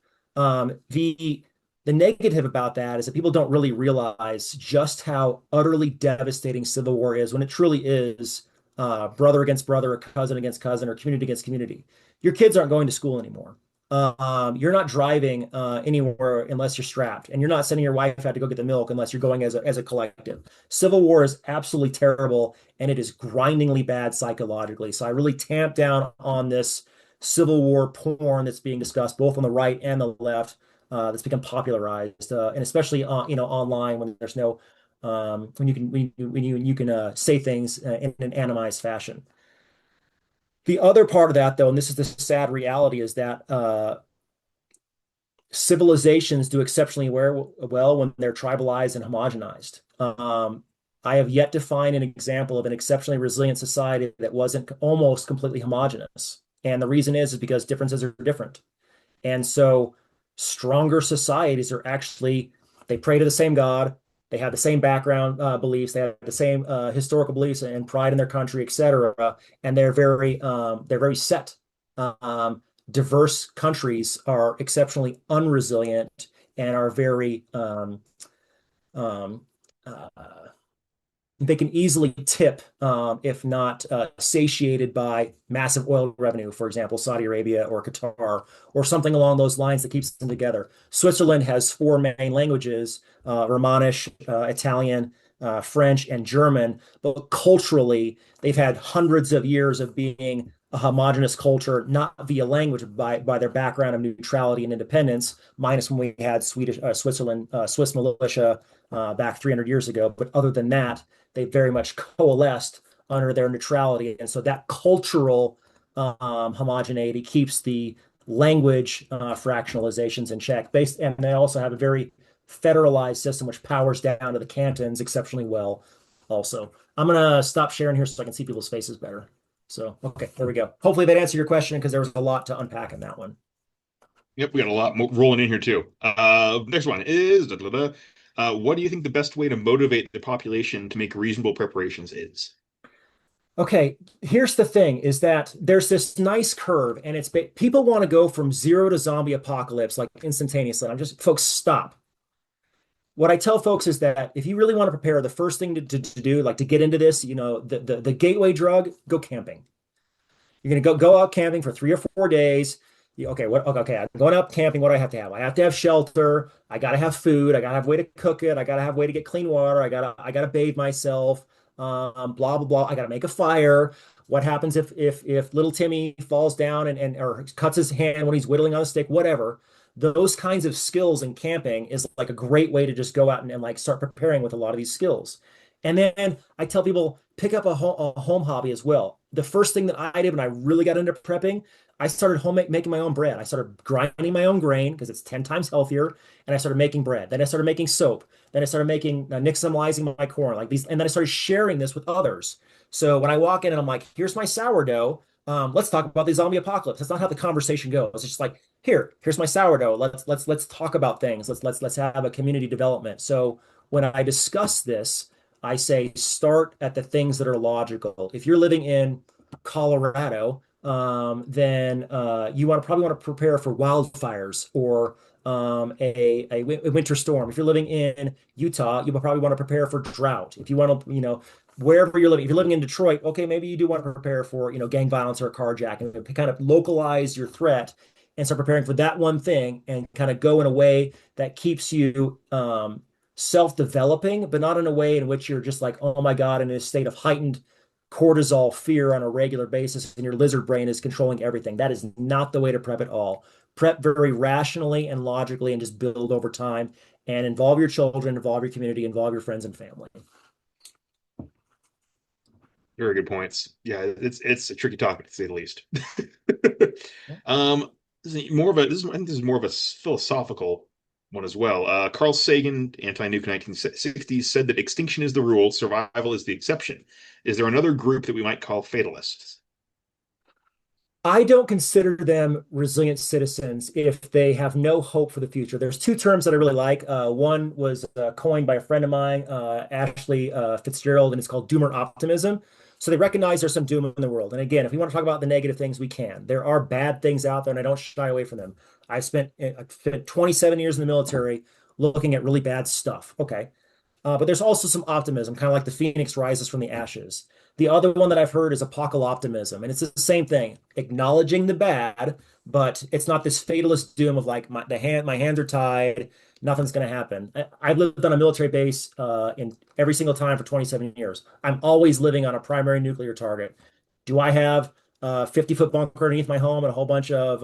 The negative about that is that people don't really realize just how utterly devastating civil war is when it truly is brother against brother, or cousin against cousin, or community against community. Your kids aren't going to school anymore. You're not driving anywhere unless you're strapped, and you're not sending your wife out to go get the milk unless you're going as a collective. Civil war is absolutely terrible, and it is grindingly bad psychologically. So I really tamp down on this civil war porn that's being discussed both on the right and the left, that's become popularized, and especially online, when there's no when you can say things in an animized fashion. The other part of that, though, and this is the sad reality, is that civilizations do exceptionally well when they're tribalized and homogenized. I have yet to find an example of an exceptionally resilient society that wasn't almost completely homogenous. And the reason is because differences are different. And so stronger societies are actually, they pray to the same God, they have the same background beliefs, they have the same historical beliefs and pride in their country, etc. And they're very set. Diverse countries are exceptionally unresilient and are very um, uh, they can easily tip, if not satiated by massive oil revenue, for example, Saudi Arabia or Qatar, or something along those lines that keeps them together. Switzerland has four main languages: Romanish, Italian, French, and German. But culturally, they've had hundreds of years of being a homogenous culture, not via language, but by their background of neutrality and independence, minus when we had Switzerland, Swiss militia back 300 years ago. But other than that, they very much coalesced under their neutrality. And so that cultural homogeneity keeps the language fractionalizations in check. And they also have a very federalized system, which powers down to the cantons exceptionally well also. I'm going to stop sharing here so I can see people's faces better. So, okay, there we go. Hopefully that answered your question, because there was a lot to unpack in that one. Yep, we got a lot rolling in here too. Next one is what do you think the best way to motivate the population to make reasonable preparations is? Okay, here's the thing, is that there's this nice curve, and people want to go from zero to zombie apocalypse like instantaneously. I'm just, folks, stop. What I tell folks is that if you really want to prepare, the first thing to do, like to get into this, the gateway drug, go camping. You're going to go out camping for 3 or 4 days. Okay, I'm going out camping. What do I have to have? I have to have shelter. I got to have food. I got to have a way to cook it. I got to have a way to get clean water. I got to bathe myself. Blah blah blah. I got to make a fire. What happens if little Timmy falls down and or cuts his hand when he's whittling on a stick? Whatever. Those kinds of skills in camping is like a great way to just go out and like start preparing with a lot of these skills. And then I tell people, pick up a home hobby as well. The first thing that I did when I really got into prepping, I started making my own bread. I started grinding my own grain because it's 10 times healthier. And I started making bread. Then I started making soap. Then I started making nixtamalizing my corn, like these. And then I started sharing this with others. So when I walk in and I'm like, here's my sourdough. Let's talk about the zombie apocalypse. That's not how the conversation goes. It's just like, here's my sourdough. Let's talk about things. Let's have a community development. So when I discuss this, I say start at the things that are logical. If you're living in Colorado, then you probably want to prepare for wildfires or a winter storm. If you're living in Utah, you probably want to prepare for drought. If you want to, wherever you're living, if you're living in Detroit, okay, maybe you do want to prepare for, gang violence or a carjacking, kind of localize your threat and start preparing for that one thing, and kind of go in a way that keeps you self-developing, but not in a way in which you're just like, oh my God, in a state of heightened cortisol fear on a regular basis, and your lizard brain is controlling everything. That is not the way to prep at all. Prep very rationally and logically, and just build over time, and involve your children, involve your community, involve your friends and family. Very good points. Yeah, it's a tricky topic to say the least. Um, I think this is more of a philosophical one as well. Carl Sagan, anti-nuke 1960s, said that extinction is the rule, survival is the exception. Is there another group that we might call fatalists? I don't consider them resilient citizens if they have no hope for the future. There's two terms that I really like. One was coined by a friend of mine, Ashley Fitzgerald, and it's called doomer optimism. So they recognize there's some doom in the world. And again, if we want to talk about the negative things, we can. There are bad things out there, and I don't shy away from them. I've spent 27 years in the military looking at really bad stuff. Okay. But there's also some optimism, kind of like the phoenix rises from the ashes. The other one that I've heard is apocalyptimism, and it's the same thing, acknowledging the bad, but it's not this fatalist doom of like my hands are tied, nothing's going to happen. I've lived on a military base in every single time for 27 years. I'm always living on a primary nuclear target. Do I have a 50-foot bunker underneath my home and a whole bunch of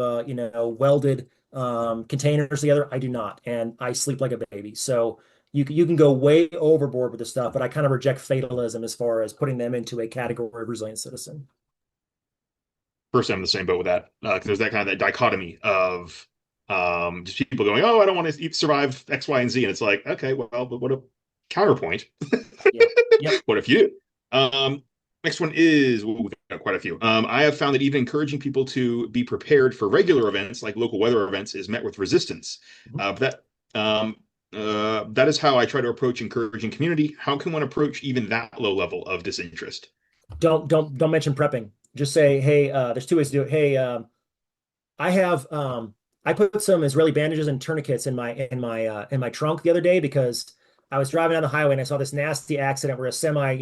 welded containers together? I do not, and I sleep like a baby. So you can go way overboard with this stuff, but I kind of reject fatalism as far as putting them into a category of resilient citizen. First, I'm in the same boat with that because there's that kind of that dichotomy of just people going, "Oh, I don't want to survive X, Y, and Z," and it's like, okay, well, but what a counterpoint. Yeah. Yep. What if you? Next one is we've got quite a few. I have found that even encouraging people to be prepared for regular events like local weather events is met with resistance. Mhm. That is how I try to approach encouraging community. How can one approach even that low level of disinterest? Don't mention prepping. Just say, hey, there's two ways to do it. Hey, I have I put some Israeli bandages and tourniquets in my trunk the other day because I was driving on the highway and I saw this nasty accident where a semi,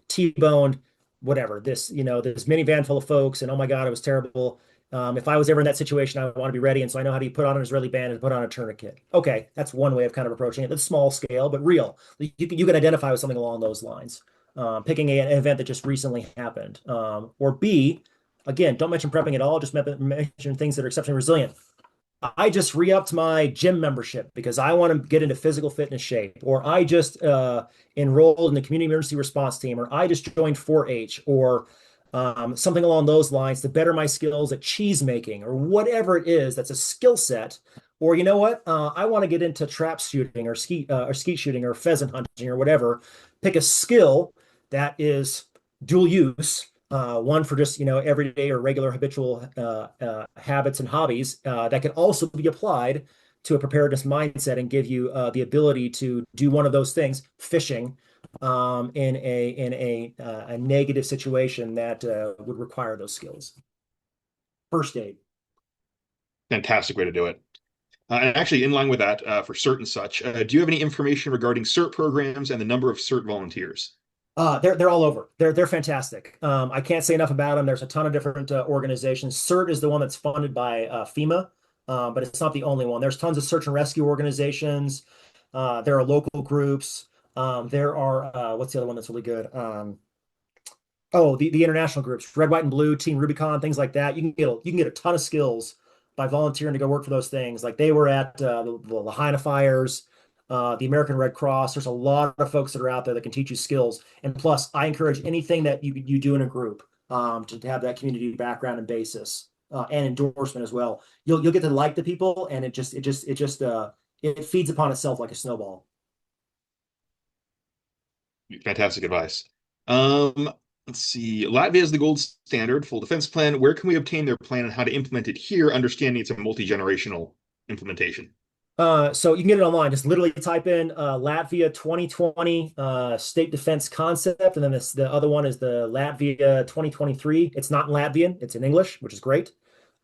T-boned whatever, this minivan full of folks, and oh my God, it was terrible. If I was ever in that situation, I want to be ready. And so I know how to put on an Israeli bandage, put on a tourniquet. Okay, that's one way of kind of approaching it. That's small scale, but real. You can identify with something along those lines. Picking an event that just recently happened. Or B, again, don't mention prepping at all. Just mention things that are exceptionally resilient. I just re-upped my gym membership because I want to get into physical fitness shape, or I just enrolled in the community emergency response team, or I just joined 4-H, or something along those lines to better my skills at cheese making, or whatever it is that's a skill set. Or you know what? I want to get into trap shooting or skeet shooting or pheasant hunting or whatever. Pick a skill that is dual use, one for just everyday or regular habitual habits and hobbies that can also be applied to a preparedness mindset and give you the ability to do one of those things, fishing, in a negative situation that would require those skills. First aid. Fantastic way to do it. And actually, in line with that, for CERT and such, do you have any information regarding CERT programs and the number of CERT volunteers? They're all over. They're fantastic. I can't say enough about them. There's a ton of different organizations. CERT is the one that's funded by FEMA, but it's not the only one. There's tons of search and rescue organizations. There are local groups. There are what's the other one that's really good? Oh, the international groups, Red, White, and Blue, Team Rubicon, things like that. You can get a ton of skills by volunteering to go work for those things. Like they were at the Lahaina fires, the American Red Cross. There's a lot of folks that are out there that can teach you skills. And plus, I encourage anything that you do in a group to have that community background and basis and endorsement as well. You'll get to like the people, and it feeds upon itself like a snowball. Fantastic advice. Um, let's see. Latvia is the gold standard, full defense plan. Where can we obtain their plan and how to implement it here, understanding it's a multi-generational implementation? So you can get it online. Just literally type in Latvia 2020 state defense concept, and then the other one is the Latvia 2023. It's not in Latvian; it's in English, which is great.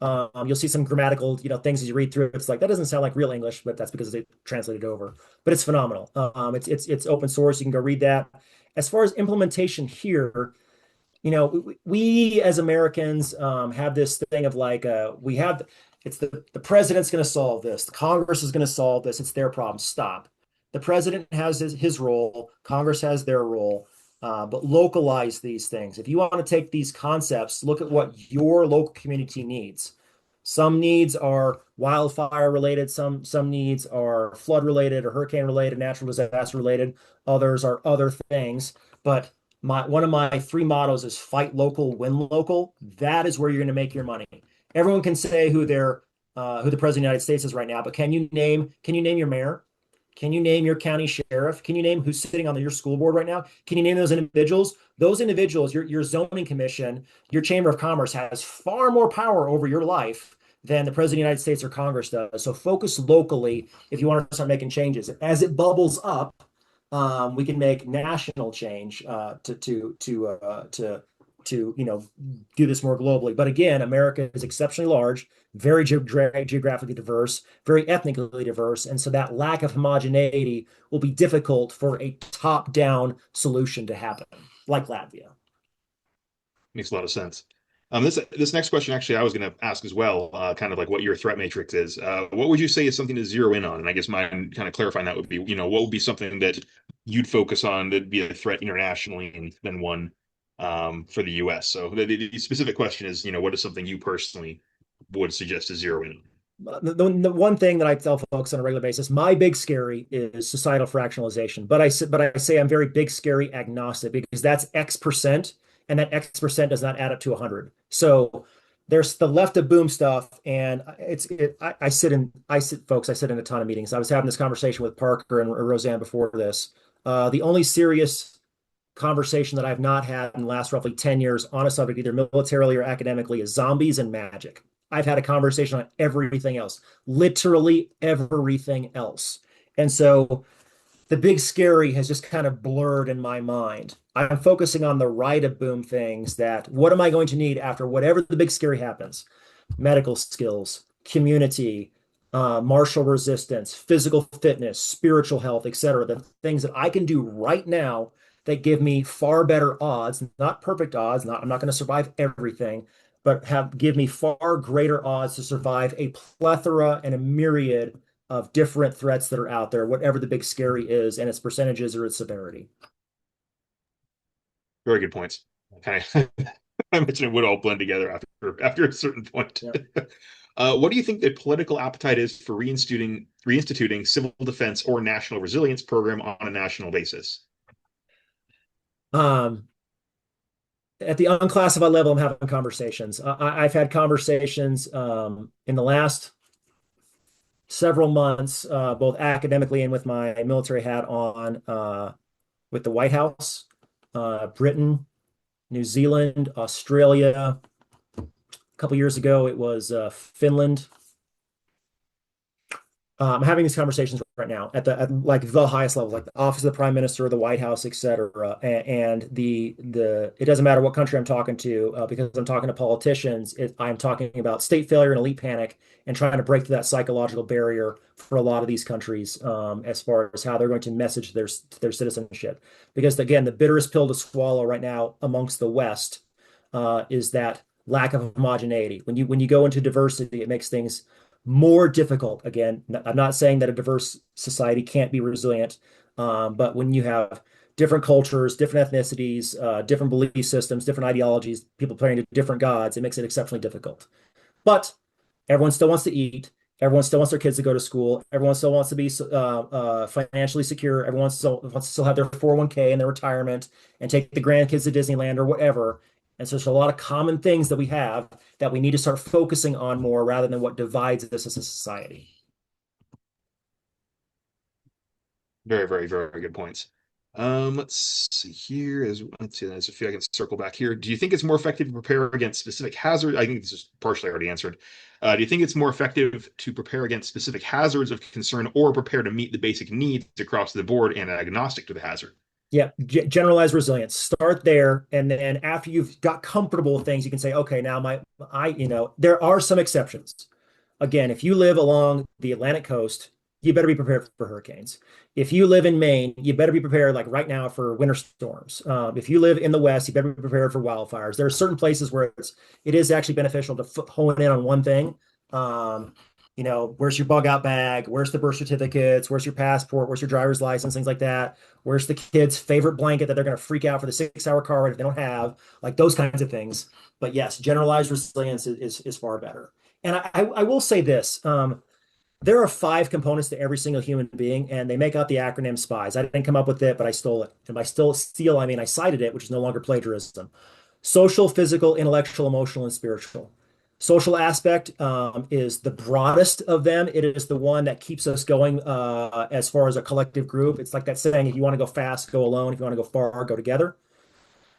You'll see some grammatical, things as you read through. It's like that doesn't sound like real English, but that's because they translated over. But it's phenomenal. It's open source. You can go read that. As far as implementation here, we as Americans have this thing of like we have it's the president's going to solve this, the Congress is going to solve this, it's their problem. Stop. The president has his role, Congress has their role, but localize these things. If you want to take these concepts, look at what your local community needs. Some needs are wildfire related, some needs are flood related or hurricane related, natural disaster related, others are other things. But One of my three mottos is fight local, win local. That is where you're going to make your money. Everyone can say who the president of the United States is right now, but can you name your mayor? Can you name your county sheriff? Can you name who's sitting on your school board right now? Can you name those individuals? Those individuals, your zoning commission, your chamber of commerce has far more power over your life than the president of the United States or Congress does. So focus locally if you want to start making changes. As it bubbles up, we can make national change to do this more globally. But again, America is exceptionally large, very geographically diverse, very ethnically diverse, and so that lack of homogeneity will be difficult for a top-down solution to happen, like Latvia. Makes a lot of sense. This next question, actually, I was going to ask as well, kind of like what your threat matrix is. What would you say is something to zero in on? And I guess mine kind of clarifying that would be, what would be something that you'd focus on that'd be a threat internationally and then one for the U.S. So the specific question is, what is something you personally would suggest to zero in on? The one thing that I tell folks on a regular basis, my big scary is societal fractionalization. But I say I'm very big scary agnostic because that's X%, and that X% does not add up to 100. So there's the left of boom stuff, and I sit in a ton of meetings. I was having this conversation with Parker and Roseanne before this. The only serious conversation that I've not had in the last roughly 10 years on a subject, either militarily or academically, is zombies and magic. I've had a conversation on everything else, literally everything else. And so the big scary has just kind of blurred in my mind. I'm focusing on the right of boom things that what am I going to need after whatever the big scary happens? Medical skills, community, martial resistance, physical fitness, spiritual health, etc. The things that I can do right now that give me far better odds, not perfect odds, I'm not going to survive everything, but give me far greater odds to survive a plethora and a myriad of different threats that are out there, whatever the big scary is, and its percentages or its severity. Very good points. Kind of, I mentioned it would all blend together after a certain point. Yeah. What do you think the political appetite is for reinstituting civil defense or national resilience program on a national basis? Um, at the unclassified level, I'm having conversations. I've had conversations in the last several months, both academically and with my military hat on, with the White House, Britain, New Zealand, Australia. A couple years ago, it was Finland. I'm having these conversations right now at like the highest levels, like the office of the prime minister, the White House, et cetera. And the it doesn't matter what country I'm talking to because I'm talking to politicians. I'm talking about state failure and elite panic and trying to break through that psychological barrier for a lot of these countries as far as how they're going to message their citizenship. Because again, the bitterest pill to swallow right now amongst the West is that lack of homogeneity. When you go into diversity, it makes things more difficult. Again, I'm not saying that a diverse society can't be resilient, but when you have different cultures, different ethnicities, different belief systems, different ideologies, people praying to different gods, it makes it exceptionally difficult. But everyone still wants to eat. Everyone still wants their kids to go to school. Everyone still wants to be financially secure. Everyone still wants to still have their 401k and their retirement and take the grandkids to Disneyland or whatever. And so there's a lot of common things that we have that we need to start focusing on more rather than what divides us as a society. Very, very, very good points. Let's see here. Let's see, there's a few I can circle back here. Do you think it's more effective to prepare against specific hazards? I think this is partially already answered. Do you think it's more effective to prepare against specific hazards of concern or prepare to meet the basic needs across the board and agnostic to the hazard? Yeah, generalized resilience. Start there, and then after you've got comfortable with things, you can say, okay, now there are some exceptions. Again, if you live along the Atlantic coast, you better be prepared for hurricanes. If you live in Maine, you better be prepared, like right now, for winter storms. If you live in the West, you better be prepared for wildfires. There are certain places where it is actually beneficial to hone in on one thing. Where's your bug out bag? Where's the birth certificates? Where's your passport? Where's your driver's license? Things like that. Where's the kid's favorite blanket that they're going to freak out for the 6-hour car ride if they don't have? Like those kinds of things. But yes, generalized resilience is far better. And I will say this. There are five components to every single human being, and they make out the acronym SPIES. I didn't come up with it, but I stole it. And by still steal, I mean I cited it, which is no longer plagiarism. Social, physical, intellectual, emotional, and spiritual. Social aspect is the broadest of them. It is the one that keeps us going as far as a collective group. It's like that saying, if you want to go fast, go alone. If you want to go far, go together.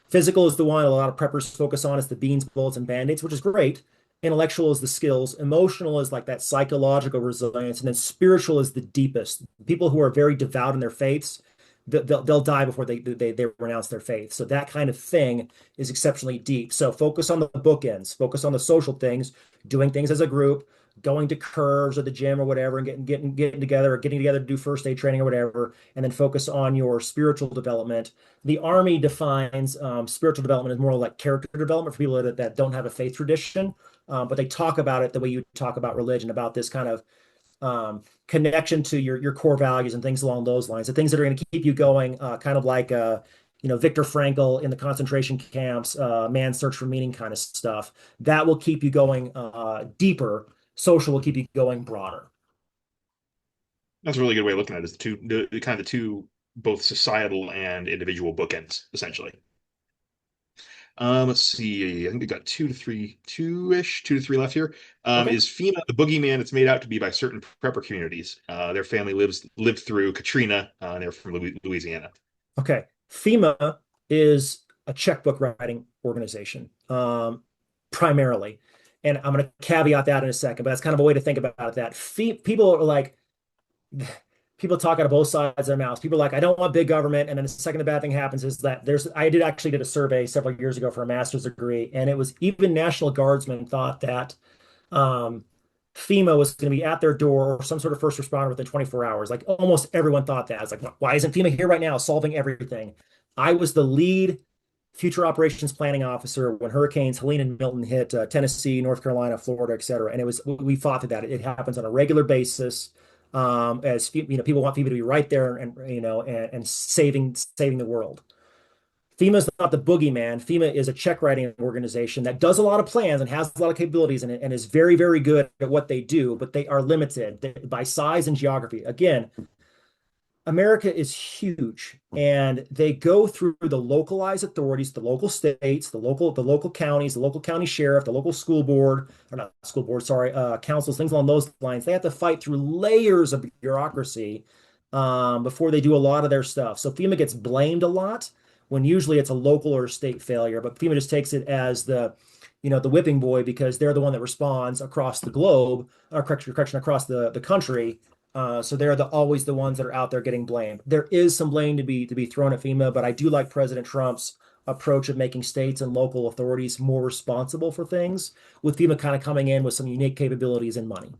Physical is the one a lot of preppers focus on. It's the beans, bullets, and band-aids, which is great. Intellectual is the skills. Emotional is like that psychological resilience. And then spiritual is the deepest. People who are very devout in their faiths, they'll die before they renounce their faith. So that kind of thing is exceptionally deep. So focus on the bookends, focus on the social things, doing things as a group, going to curves or the gym or whatever, and getting together or getting together to do first aid training or whatever, and then focus on your spiritual development. The Army defines spiritual development as more like character development for people that don't have a faith tradition, but they talk about it the way you talk about religion, about this kind of connection to your core values and things along those lines, the things that are going to keep you going, kind of like Viktor Frankl in the concentration camps, man's search for meaning kind of stuff. That will keep you going deeper. Social will keep you going broader. That's a really good way of looking at it, is the kind of the two both societal and individual bookends, essentially. Let's see. I think we got two to three left here. Okay. Is FEMA the boogeyman it's made out to be by certain prepper communities? Their family lived through Katrina. They're from Louisiana. Okay. FEMA is a checkbook writing organization, primarily. And I'm going to caveat that in a second, but that's kind of a way to think about that. People are like, people talk out of both sides of their mouths. People are like, I don't want big government. And then the second the bad thing happens is that I did a survey several years ago for a master's degree, and it was even National Guardsmen thought that um, FEMA was going to be at their door or some sort of first responder within 24 hours. Like almost everyone thought that. It's like, why isn't FEMA here right now solving everything? I was the lead future operations planning officer when hurricanes Helene and Milton hit Tennessee, North Carolina, Florida, et cetera. And we fought that it happens on a regular basis. As people want FEMA to be right there and saving the world. FEMA is not the boogeyman. FEMA is a check writing organization that does a lot of plans and has a lot of capabilities in it and is very, very good at what they do, but they are limited by size and geography. Again, America is huge, and they go through the localized authorities, the local states, the local counties, the local county sheriff, the local school board, or not school board, sorry, councils, things along those lines. They have to fight through layers of bureaucracy before they do a lot of their stuff. So FEMA gets blamed a lot when usually it's a local or state failure, but FEMA just takes it as the whipping boy because they're the one that responds across the globe, or correction, across the country. So they're always the ones that are out there getting blamed. There is some blame to be thrown at FEMA, but I do like President Trump's approach of making states and local authorities more responsible for things, with FEMA kind of coming in with some unique capabilities and money.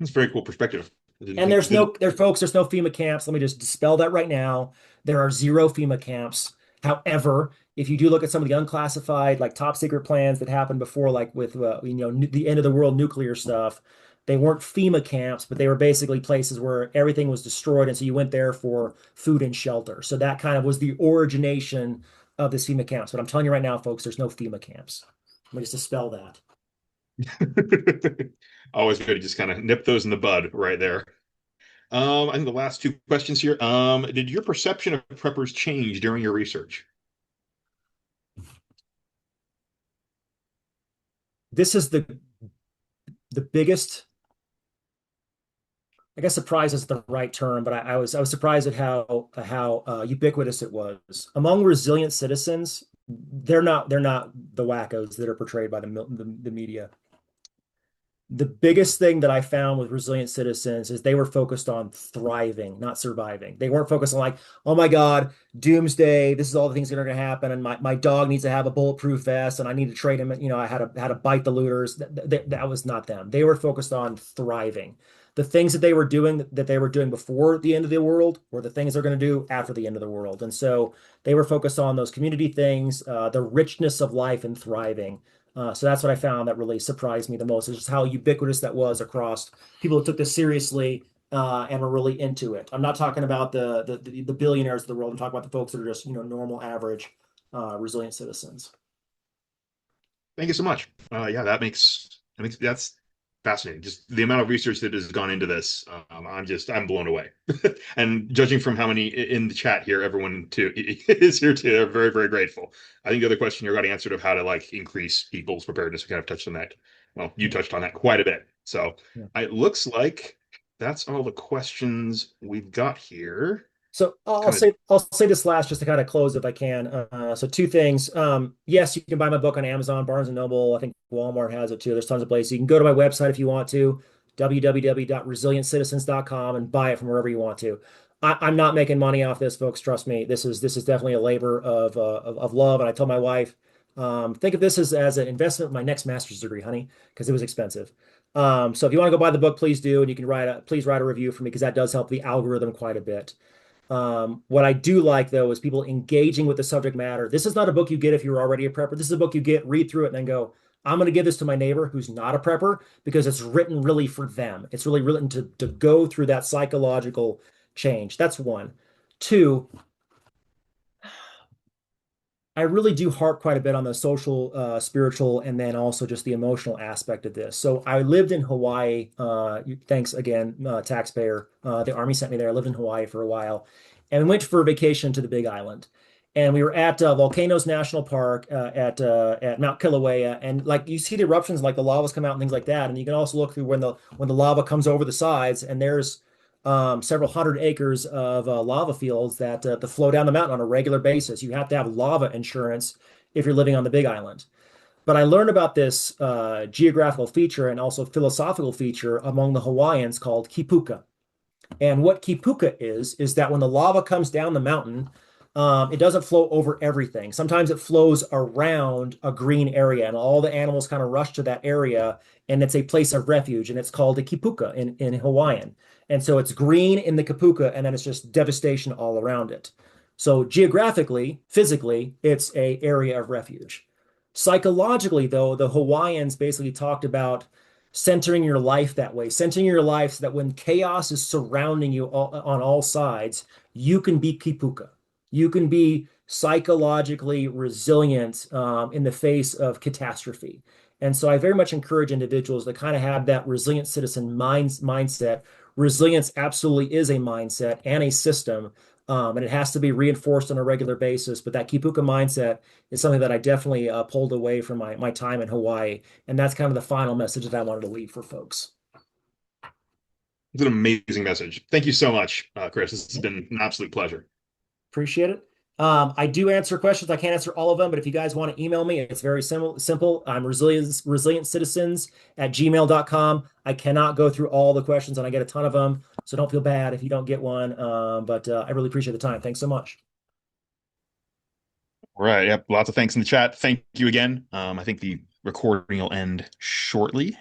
That's a very cool perspective. I didn't And think didn't there's no FEMA camps. Let me just dispel that right now. There are zero FEMA camps. However, if you do look at some of the unclassified, like top secret plans that happened before, like with the end of the world nuclear stuff, they weren't FEMA camps, but they were basically places where everything was destroyed, and so you went there for food and shelter. So that kind of was the origination of this FEMA camps. But I'm telling you right now, folks, there's no FEMA camps. Let me just dispel that. always good to just kind of nip those in the bud right there. I think the last two questions here. Did your perception of preppers change during your research? This is the biggest, I guess surprise is the right term, but I was surprised at how ubiquitous it was among resilient citizens. They're not the wackos that are portrayed by the media. The biggest thing that I found with resilient citizens is they were focused on thriving, not surviving. They weren't focused on like, oh my God, doomsday, this is all the things that are going to happen, and my dog needs to have a bulletproof vest, and I need to trade him. I had to bite the looters. That was not them. They were focused on thriving. The things that they were doing before the end of the world were the things they're going to do after the end of the world. And so they were focused on those community things, the richness of life and thriving. So that's what I found that really surprised me the most, is just how ubiquitous that was across people who took this seriously and were really into it. I'm not talking about the billionaires of the world. I'm talking about the folks that are just normal, average, resilient citizens. Thank you so much. Yeah, that's fascinating. Just the amount of research that has gone into this. I'm blown away. And judging from how many in the chat here, everyone too is here too. They're very, very grateful. I think the other question you got answered of how to like increase people's preparedness. We kind of touched on that. Well, you Yeah, touched on that quite a bit. So yeah. it looks like that's all the questions we've got here. So I'll Kind of, say I'll say this last just to kind of close if I can. So two things. Yes, you can buy my book on Amazon, Barnes and Noble. I think Walmart has it too. There's tons of places. You can go to my website if you want to, www.resilientcitizens.com, and buy it from wherever you want to. I'm not making money off this, folks. Trust me. This is definitely a labor of love. And I told my wife, think of this as an investment in my next master's degree, honey, because it was expensive. So if you want to go buy the book, please do, and you can please write a review for me because that does help the algorithm quite a bit. What I do like though is people engaging with the subject matter. This is not a book you get if you're already a prepper. This is a book you get, read through it, and then go, I'm going to give this to my neighbor who's not a prepper because it's written really for them. It's really written to go through that psychological change. That's one. Two, I really do harp quite a bit on the social, spiritual, and then also just the emotional aspect of this. So I lived in Hawaii. Thanks again, taxpayer. The Army sent me there. I lived in Hawaii for a while, and we went for a vacation to the Big Island. And we were at Volcanoes National Park at Mount Kilauea, and like you see the eruptions, like the lavas come out and things like that. And you can also look through when the lava comes over the sides, and there's several hundred acres of lava fields that flow down the mountain on a regular basis. You have to have lava insurance if you're living on the Big Island. But I learned about this geographical feature and also philosophical feature among the Hawaiians called Kipuka. And what Kipuka is that when the lava comes down the mountain, it doesn't flow over everything. Sometimes it flows around a green area, and all the animals kind of rush to that area, and it's a place of refuge, and it's called a Kipuka in Hawaiian. And so it's green in the Kipuka, and then it's just devastation all around it. So geographically, physically, it's a area of refuge. Psychologically, though, the Hawaiians basically talked about centering your life that way, centering your life so that when chaos is surrounding you on all sides, you can be Kipuka. You can be psychologically resilient in the face of catastrophe. And so I very much encourage individuals to kind of have that resilient citizen mindset. Resilience absolutely is a mindset and a system, and it has to be reinforced on a regular basis. But that Kipuka mindset is something that I definitely pulled away from my time in Hawaii. And that's kind of the final message that I wanted to leave for folks. it's an amazing message. Thank you so much, Chris. This has been an absolute pleasure. Appreciate it. I do answer questions. I can't answer all of them, but if you guys want to email me, it's very simple. I'm resilientcitizens at gmail.com. I cannot go through all the questions and I get a ton of them. So don't feel bad if you don't get one. But I really appreciate the time. Thanks so much. All right. Yep. Lots of thanks in the chat. Thank you again. I think the recording will end shortly. And